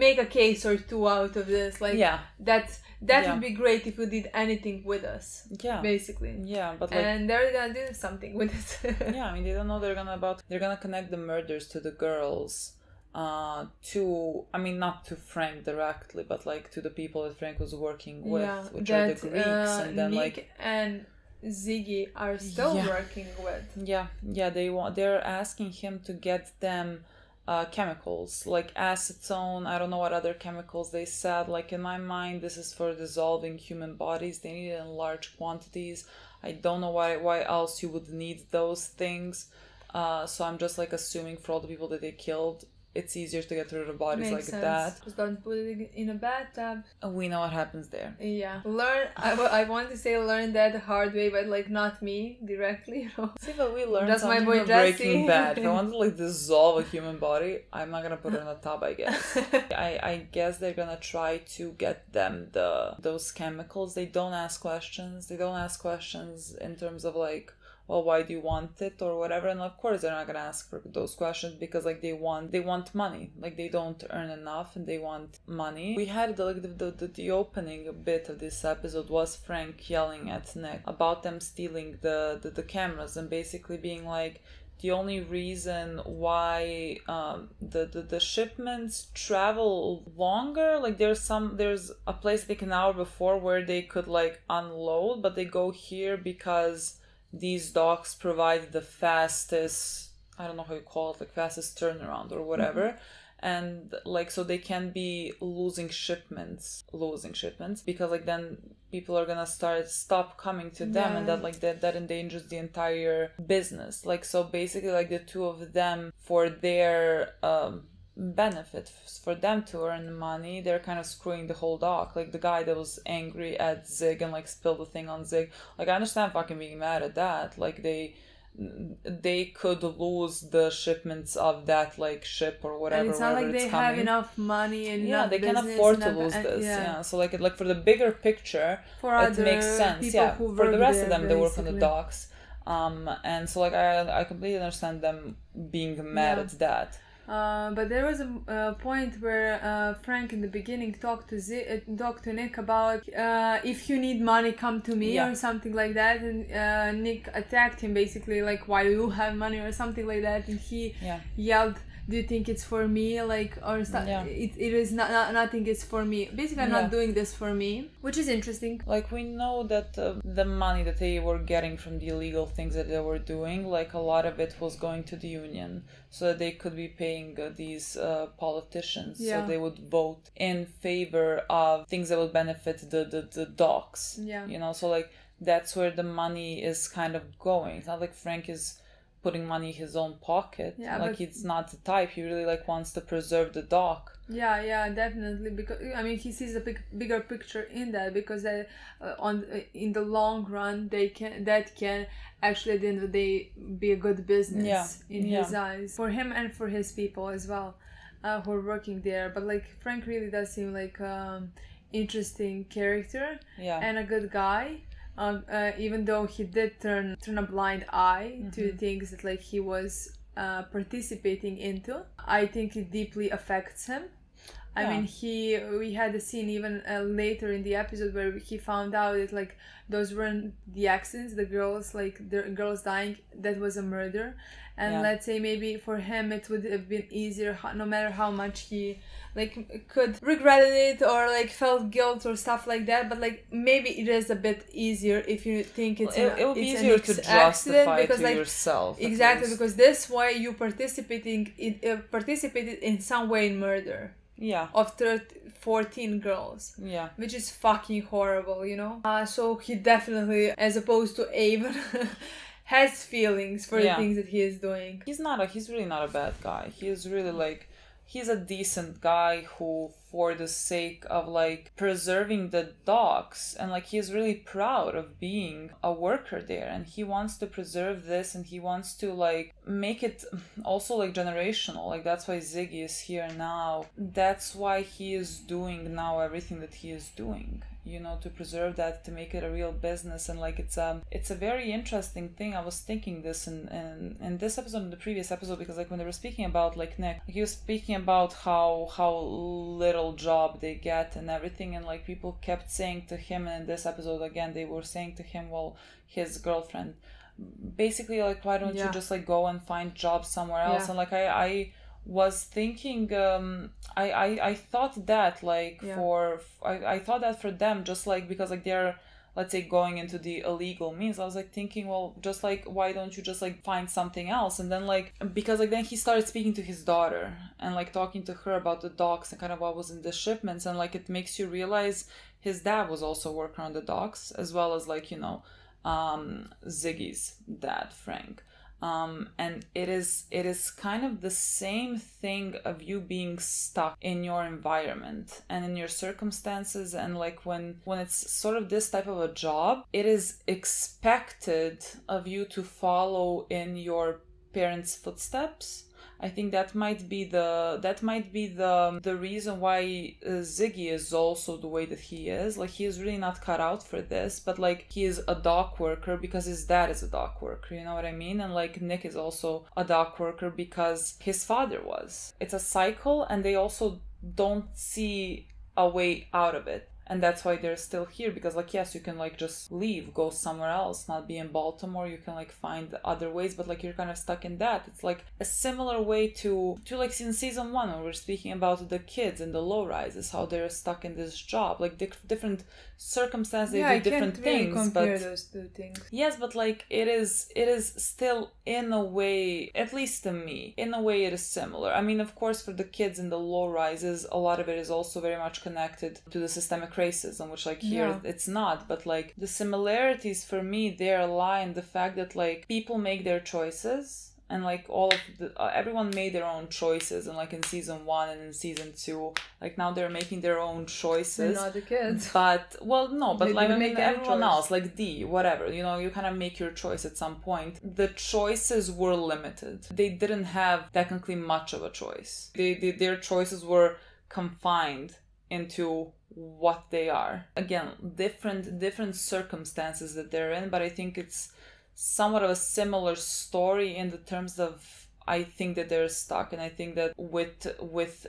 make a case or two out of this. That would be great if you did anything with us. Yeah, basically. Yeah, but and they're gonna do something with it. Yeah, I mean, they don't know they're gonna connect the murders to the girls. Not to Frank directly, but to the people that Frank was working with, which are the Greeks, and then Nick and Ziggy are still working with. They're asking him to get them chemicals like acetone. I don't know what other chemicals they said. In my mind, this is for dissolving human bodies. They need it in large quantities. I don't know why else you would need those things. So I'm just assuming for all the people that they killed, it's easier to get rid of bodies Makes sense. that. Just don't put it in a bathtub. We know what happens there. Yeah. I want to say learn that the hard way, but not me directly. See, but we learned That's something my boy from Jesse. Breaking Bad. If I want to dissolve a human body, I'm not gonna put it in a tub, I guess. I guess they're gonna try to get them those chemicals. They don't ask questions. They don't ask questions in terms of why do you want it or whatever, and of course they're not gonna ask for those questions because they want money. They don't earn enough and they want money. We had the opening bit of this episode was Frank yelling at Nick about them stealing the cameras and basically being the only reason why the shipments travel longer, there's a place an hour before where they could unload, but they go here because these docks provide the fastest, I don't know how you call it, fastest turnaround or whatever. And so they can be losing shipments because then people are gonna stop coming to them, and that endangers the entire business. So basically the two of them, for their benefit, for them to earn money, they're kind of screwing the whole dock. The guy that was angry at Zig and spilled the thing on Zig, I understand fucking being mad at that. They could lose the shipments of that ship or whatever. And it's not they have enough money and they can afford to lose this. So for the bigger picture, it makes sense. For the rest of them, they work on the docks. And so I completely understand them being mad at that. But there was a point where Frank in the beginning talked to Nick about if you need money, come to me or something like that, and Nick attacked him basically why do you have money or something like that, and he yelled, do you think it's for me, or stuff? It is nothing is for me. Basically, I'm not doing this for me, which is interesting. We know that the money that they were getting from the illegal things that they were doing, a lot of it was going to the union, so that they could be paying these politicians, so they would vote in favor of things that would benefit the docks. So that's where the money is kind of going. It's not Frank is putting money in his own pocket. He's not the type. He really wants to preserve the dock. Definitely, because he sees a bigger picture in that, because in the long run that can actually at the end of the day be a good business in his eyes, for him and for his people as well, who are working there. But Frank really does seem interesting character and a good guy. Even though he did turn a blind eye to things that he was participating into, I think it deeply affects him. We had a scene even later in the episode where he found out that those weren't the accidents, the girls dying, that was a murder. And let's say maybe for him it would have been easier, no matter how much he could regretted it or felt guilt or stuff like that, but maybe it is a bit easier if you think it's it would be easier to justify to yourself. Exactly, because this way you participated in some way in murder. Yeah. Of 14 girls. Yeah. Which is fucking horrible, you know? So he definitely, as opposed to Avon, has feelings for the things that he is doing. He's really not a bad guy. He is really like, he's a decent guy who, for the sake of like preserving the docks, and like he's really proud of being a worker there, and he wants to preserve this, and he wants to like make it also like generational. Like that's why Ziggy is here now. That's why he is doing now everything that he is doing, you know, to preserve that, to make it a real business. And like it's a very interesting thing. I was thinking this in this episode, in the previous episode, because like when they were speaking about like Nick, he was speaking about how little job they get and everything, and like people kept saying to him, and in this episode again they were saying to him, well, his girlfriend basically like, why don't you just like go and find jobs somewhere else? And like I was thinking, I thought that like I thought that for them, just like because like they're, let's say, going into the illegal means, I was like thinking, well, just like, why don't you just like find something else? And then like, because like then he started speaking to his daughter and like talking to her about the docks and kind of what was in the shipments, and like it makes you realize his dad was also working on the docks, as well as like, you know, Ziggy's dad, Frank. And it is kind of the same thing of you being stuck in your environment and in your circumstances, and like when it's sort of this type of a job, it is expected of you to follow in your parents' footsteps. I think that might be the reason why Ziggy is also the way that he is. Like, he is really not cut out for this, but like he is a dock worker because his dad is a dock worker, you know what I mean? And like Nick is also a dock worker because his father was. It's a cycle, and they also don't see a way out of it. And that's why they're still here, because like, yes, you can like just leave, go somewhere else, not be in Baltimore. You can like find other ways, but like you're kind of stuck in that. It's like a similar way to like in season 1 when we're speaking about the kids and the low rises, how they're stuck in this job, like different circumstances, they do different things. Really compare those two things. Yes, but like it is still, in a way, at least to me, in a way it is similar. I mean, of course, for the kids in the low rises, a lot of it is also very much connected to the systemic racism, which like here it's not, but like the similarities for me there lie in the fact that like people make their choices, and like all of the everyone made their own choices, and like in season 1 and in season 2, like now they're making their own choices. Not the kids, but well, no, but like I mean everyone else, like D, whatever, you know, you kind of make your choice at some point. The choices were limited. They didn't have technically much of a choice. Their choices were confined into what they are. Again, different circumstances that they're in, but I think it's somewhat of a similar story in the terms of, I think that they're stuck. And I think that with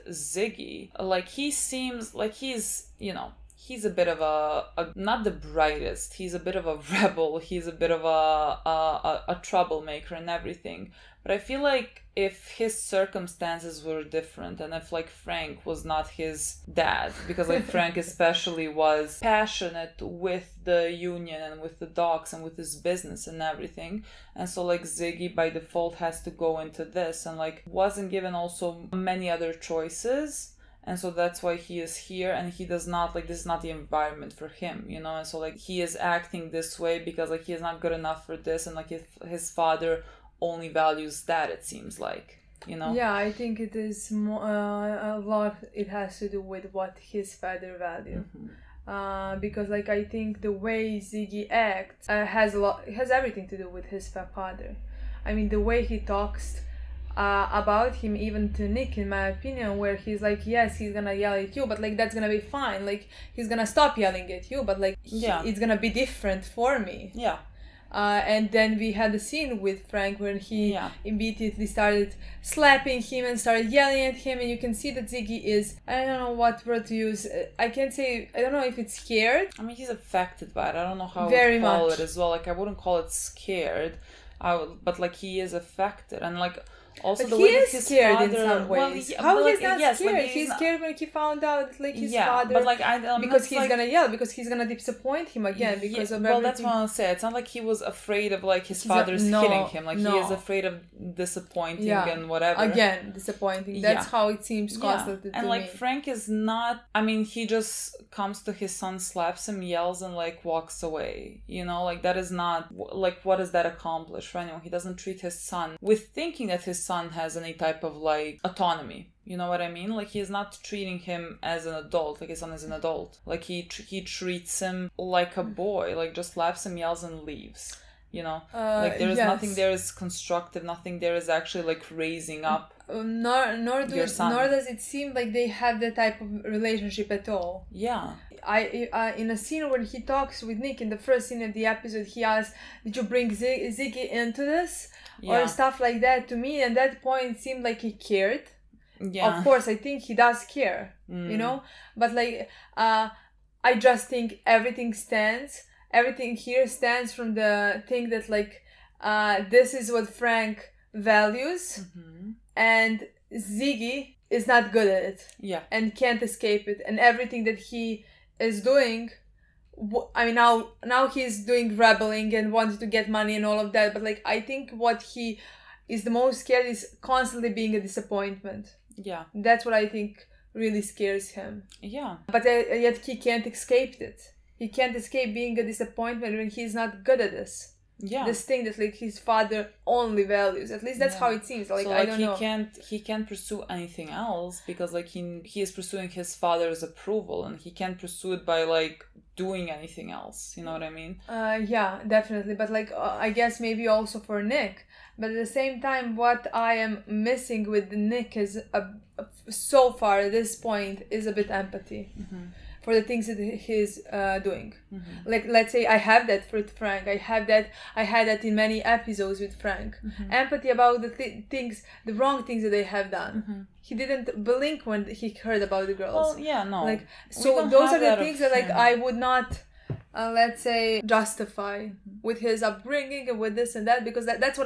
Ziggy, like he seems like he's, you know, he's a bit of a not the brightest, he's a bit of a rebel, he's a bit of a troublemaker and everything. But I feel like if his circumstances were different, and if like Frank was not his dad, because like Frank especially was passionate with the union and with the docks and with his business and everything, and so like Ziggy by default has to go into this, and like wasn't given also many other choices. And so that's why he is here, and he does not, like, this is not the environment for him, you know? And so, like, he is acting this way because, like, he is not good enough for this, and, like, his father only values that, it seems like, you know? Yeah, I think it is more, a lot, it has to do with what his father values. Mm-hmm. Because, like, I think the way Ziggy acts has everything to do with his father. I mean, the way he talks about him, even to Nick, in my opinion, where he's like, yes, he's gonna yell at you, but like that's gonna be fine, like he's gonna stop yelling at you, but like it's gonna be different for me. And then we had a scene with Frank where he immediately started slapping him and started yelling at him, and you can see that Ziggy is, I don't know what word to use, I can't say, I don't know if it's scared. I mean, he's affected by it. I don't know how I would call it as well. Like, I wouldn't call it scared, but like he is affected. And like Also, but the he way that is his scared father, in some ways. well, How but, he's like, not yes, scared? like, He's not- scared when he found out like his yeah, father. but like because he's gonna yell, because he's gonna disappoint him again because of well, everything. that's what I'll say. It's not like he was afraid of like his He's father's no, hitting him. Like he no. is afraid of disappointing Yeah. and whatever. Again, disappointing. That's Yeah. how it seems constantly And to like me. Frank is not. I mean, he just comes to his son, slaps him, yells, and like walks away. You know, like that is not like what does that accomplish for anyone? He doesn't treat his son with thinking that his son has any type of like autonomy. You know what I mean? Like he's not treating him as an adult. Like his son is an adult. Like he treats him like a boy. Like just slaps him, yells, and leaves. You know, like there is nothing there is constructive. Nothing there is actually like raising up. Nor your son. does it seem like they have that type of relationship at all. Yeah. I in a scene when he talks with Nick in the first scene of the episode, he asks, "Did you bring Ziggy into this?" Yeah. Or stuff like that. To me, at that point, it seemed like he cared. Yeah. Of course, I think he does care. You know, but like I just think everything here stands from the thing that like this is what Frank values, and Ziggy is not good at it. Yeah. And can't escape it, and everything that he is doing. I mean, now he's doing rebelling and wanting to get money and all of that, but like I think what he is the most scared is constantly being a disappointment. Yeah. That's what I think really scares him. Yeah. But yet he can't escape it. He can't escape being a disappointment when he's not good at this. Yeah. This thing that like his father only values. At least that's how it seems. Like, so, I don't know. He can't pursue anything else because like he is pursuing his father's approval, and he can't pursue it by like doing anything else. You know what I mean? Yeah, definitely. But like I guess maybe also for Nick. But at the same time, what I am missing with Nick is so far at this point is a bit empathy. For the things that he's doing. Like, let's say I have that with Frank. I had that in many episodes with Frank. Empathy about the things, the wrong things that they have done. He didn't blink when he heard about the girls. Well, yeah, no. Like, so those are the things that like I would not, let's say, justify with his upbringing and with this and that, because that's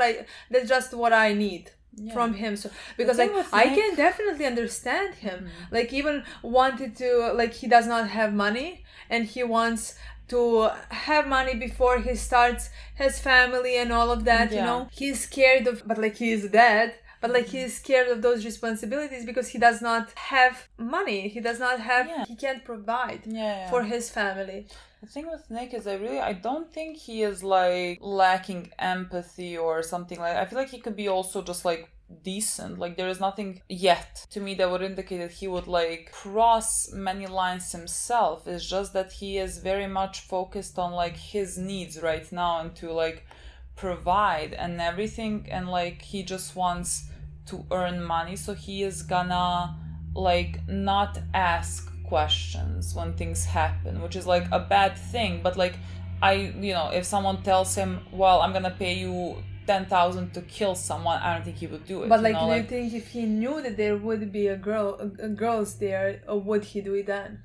just what I need. From him, so because like I can definitely understand him. Like even wanted to like he does not have money and he wants to have money before he starts his family and all of that. You know, he's scared of, but like he is dead. But like he's scared of those responsibilities because he does not have money. He does not have. He can't provide for his family. The thing with Nick is I don't think he is like lacking empathy or something like. I feel like he could be also just like decent. Like there is nothing yet to me that would indicate that he would like cross many lines himself. It's just that he is very much focused on like his needs right now and to like provide and everything, and like he just wants to earn money, so he is gonna like not ask questions when things happen, which is like a bad thing. But like if someone tells him, well, I'm gonna pay you 10,000 to kill someone, I don't think he would do it. But like, do you think if he knew that there would be girls there, or would he do it then?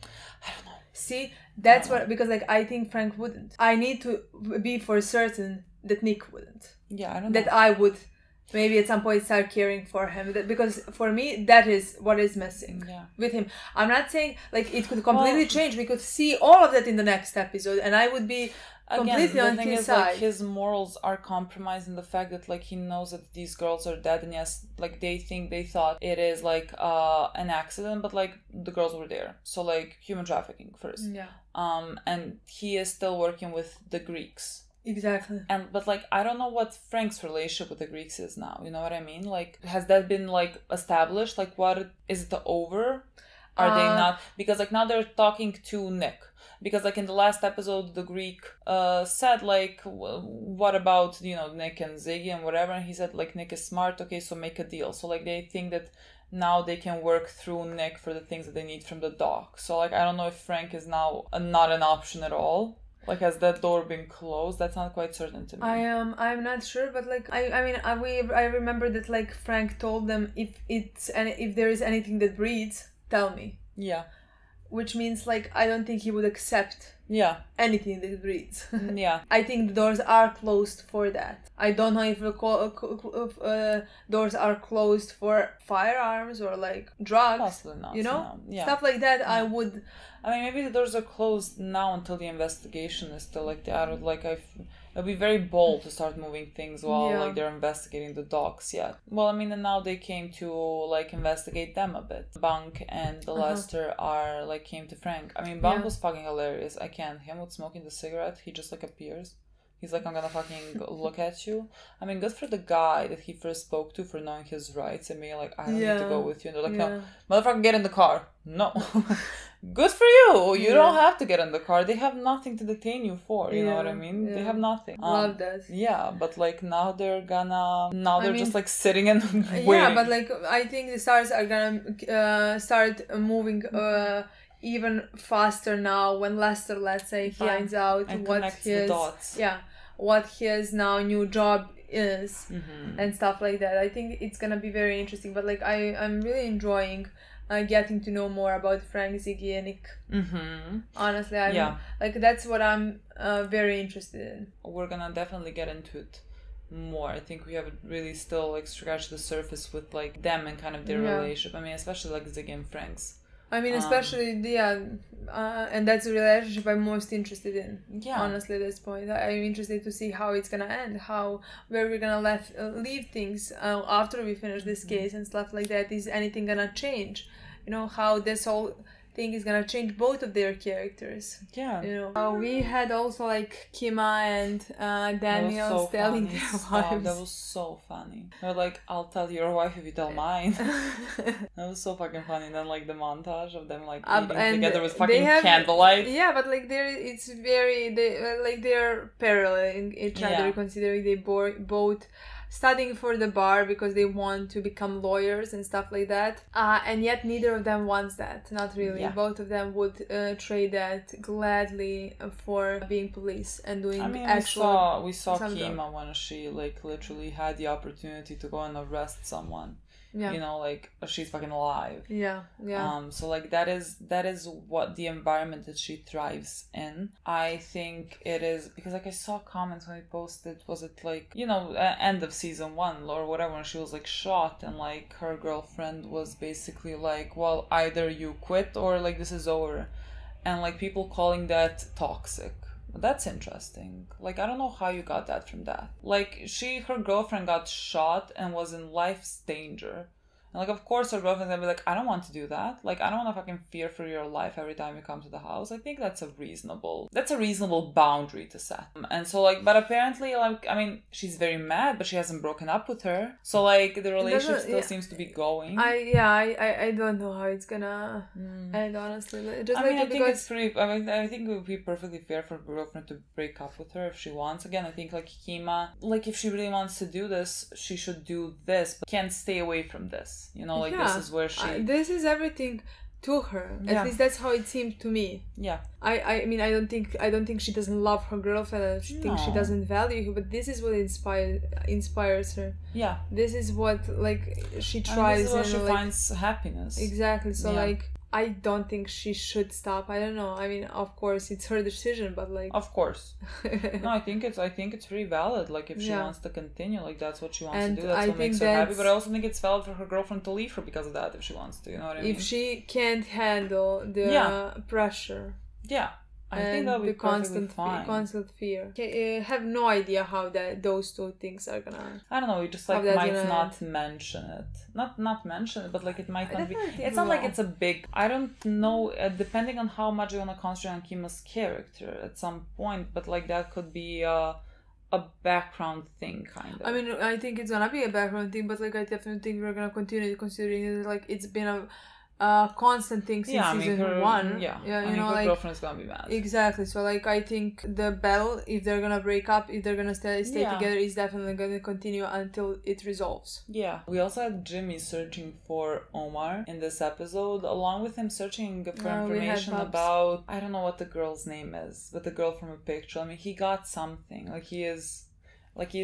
I don't know. See, that's what, because like I think Frank wouldn't. I need to be for certain that Nick wouldn't. Yeah, I don't know. That I would maybe at some point start caring for him, because for me that is what is missing with him. I'm not saying like it could completely change. We could see all of that in the next episode and I would be completely on his side. Like his morals are compromised in the fact that like he knows that these girls are dead, and yes, like they thought it is like an accident, but like the girls were there, so like human trafficking first. And he is still working with the Greeks. Exactly. But like I don't know what Frank's relationship with the Greeks is now. You know what I mean? Like has that been like established? Like what is it over? Are they not? Because like now they're talking to Nick. Because like in the last episode, the Greek said like, what about Nick and Ziggy and whatever, and he said like Nick is smart. Okay, so make a deal. So like they think that now they can work through Nick for the things that they need from the dock. So like I don't know if Frank is now not an option at all. Like has that door been closed? That's not quite certain to me. I'm not sure, but like I remember that like Frank told them if there is anything that breathes, tell me. Yeah. which means like I don't think he would accept anything that breathes. I think the doors are closed for that. I don't know if the doors are closed for firearms or like drugs. Possibly not, you know, no. stuff like that. I would. I mean, maybe the doors are closed now until the investigation is still like that. It'd be very bold to start moving things while like they're investigating the dogs yet. Well, I mean, and now they came to like investigate them a bit. Bunk and Lester are like came to Frank. I mean, Bunk was fucking hilarious. I can't. Him with smoking the cigarette, he just like appears. He's like, I'm gonna fucking look at you. I mean, good for the guy that he first spoke to for knowing his rights and being like, I don't need to go with you. And they're like, no, motherfucker, get in the car. No. Good for you. You don't have to get in the car. They have nothing to detain you for. You know what I mean? They have nothing. Love that. Yeah, but like now they're just like sitting and waiting. Yeah, but like I think the stars are gonna start moving even faster now when Lester, let's say, finds out what his now new job is and stuff like that. I think it's gonna be very interesting. But like I'm really enjoying getting to know more about Frank, Ziggy, and Nick. Honestly, like that's what I'm very interested in. We're gonna definitely get into it more. I think we haven't really still like scratched the surface with like them and kind of their relationship. I mean, especially like Ziggy and Frank's. I mean, especially and that's the relationship I'm most interested in. Honestly, at this point, I'm interested to see how it's gonna end, where we're gonna leave things after we finish this case and stuff like that. Is anything gonna change? You know, how this whole thing is gonna change both of their characters. You know, we had also like Kima and Daniel telling their wives. That was so funny. They're like, I'll tell your wife if you tell mine. That was so fucking funny. And then like the montage of them like eating together with fucking candlelight. Yeah, but like they're paralleling each other, considering they both studying for the bar because they want to become lawyers and stuff like that. And yet neither of them wants that. Not really. Both of them would trade that gladly for being police and doing actual... We saw Kima when she like literally had the opportunity to go and arrest someone. You know, like she's fucking alive. So like that is what the environment that she thrives in. I think it is because like I saw comments when we posted, was it like, you know, end of season 1 or whatever, when she was like shot and like her girlfriend was basically like, well, either you quit or like this is over, and like people calling that toxic. That's interesting. Like, I don't know how you got that from that. Like, her girlfriend got shot and was in life's danger. And like, of course her girlfriend's gonna be like, I don't want to do that. Like, I don't want to fucking fear for your life every time you come to the house. I think that's a reasonable boundary to set. And so like, but apparently like, I mean, she's very mad, but she hasn't broken up with her. So like, the relationship still seems to be going. I don't know how it's gonna end, honestly. I think it's pretty, I think it would be perfectly fair for her girlfriend to break up with her if she wants. Again, I think like Kima, like if she really wants to do this, she should do this, but can't stay away from this. You know, like this is where she... this is everything to her. At least that's how it seemed to me. I mean, I don't think she doesn't love her girlfriend. I think she doesn't value her. But this is what inspires her. This is what like she tries. This is where she finds happiness. Exactly. So like, I don't think she should stop. I don't know. I mean, of course, it's her decision, but like... Of course. No, I think it's very valid. Like, if she wants to continue, like, that's what she wants to do. That's what makes her happy. But I also think it's valid for her girlfriend to leave her because of that, if she wants to. You know what I mean? If she can't handle the pressure. I think that'll be constant fear. I have no idea how those two things are gonna... I don't know, you just like might not mention it. Not mention it, but like it might not be... It's not like it's a big... I don't know, depending on how much you want to concentrate on Kima's character at some point, but like that could be a background thing, kind of. I mean, I think it's gonna be a background thing, but like I definitely think we're gonna continue considering it. Like it's been a constant thing since season 1. Her girlfriend's gonna be mad. Exactly. So like I think the battle, if they're gonna break up, if they're gonna stay together, is definitely gonna continue until it resolves. We also had Jimmy searching for Omar in this episode, along with him searching for information about, I don't know what the girl's name is, but the girl from a picture. I mean, he got something. He is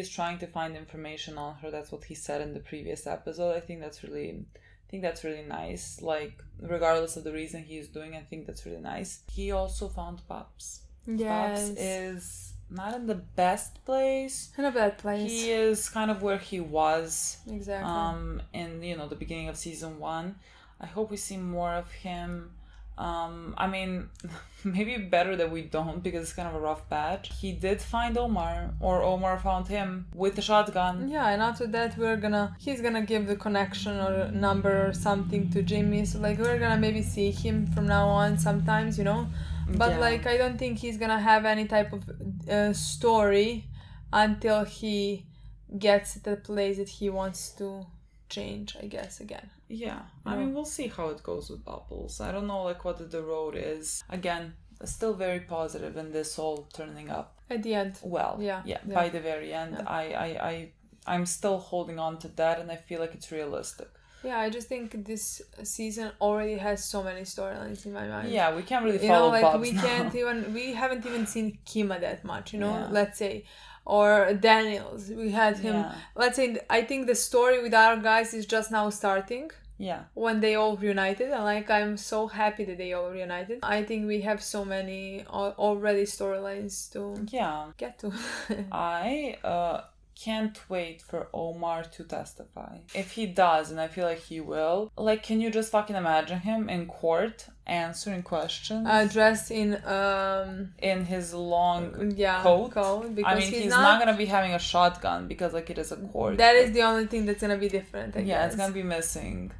trying to find information on her. That's what he said in the previous episode. I think that's really think that's really nice. Like, regardless of the reason he's doing, I think that's really nice. He also found Pops. Yes. Pops is not in the best place. In a bad place. He is kind of where he was. Exactly. In, you know, the beginning of season 1. I hope we see more of him. I mean, maybe better that we don't, because it's kind of a rough patch. He did find Omar, or Omar found him with a shotgun. Yeah, and after that he's gonna give the connection or number or something to Jimmy. So like we're gonna maybe see him from now on sometimes, you know. But Yeah. like I don't think he's gonna have any type of story until he gets to the place that he wants to change, I guess, again. Yeah, I mean, we'll see how it goes with Bubbles. I don't know, like, what the road is. Again, still very positive in this all turning up. At the end. Well, yeah. By the very end. Yeah. I'm still holding on to that, and I feel like it's realistic. Yeah, I just think this season already has so many storylines in my mind. Yeah, we can't really follow Bubs we haven't even seen Kima that much, you know, let's say. Or Daniels, we had him. Let's say, I think the story with our guys is just now starting. Yeah. When they all reunited, and like I'm so happy that they all reunited. I think we have so many already storylines to get to. I can't wait for Omar to testify. If he does, and I feel like he will, like, can you just fucking imagine him in court answering questions? Dressed in his long coat. Because I mean, he's not gonna be having a shotgun because like it is a court. That is the only thing that's gonna be different, I guess. It's gonna be missing.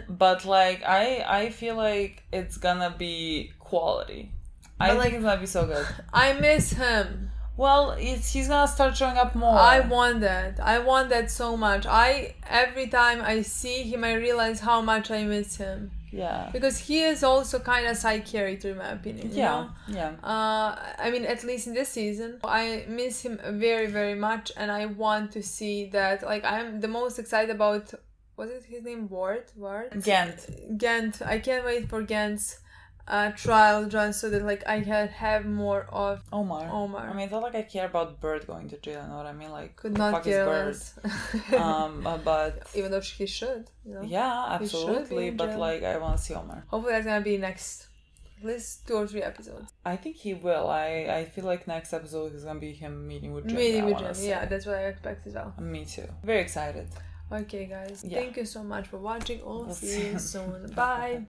But like I feel like it's gonna be quality. I think it's gonna be so good. I miss him. Well, he's gonna start showing up more. I want that so much. Every time I see him, I realize how much I miss him. Yeah. Because he is also kind of side character in my opinion. You know? Yeah. I mean, at least in this season, I miss him very, very much, and I want to see that. Like, I'm the most excited about. Was it his name? Ward? Gent. I can't wait for Gent's trial, just so that like I can have more of Omar. I mean, it's not like I care about Bird going to jail. You know what I mean? Like, could not care less. But even though he should, you know. Yeah, absolutely. But like, I want to see Omar. Hopefully, that's gonna be next. At least 2 or 3 episodes. I think he will. I feel like next episode is gonna be him meeting with Jim. Yeah, that's what I expect as well. Me too. Very excited. Okay, guys. Thank you so much for watching. We'll see you soon. Bye.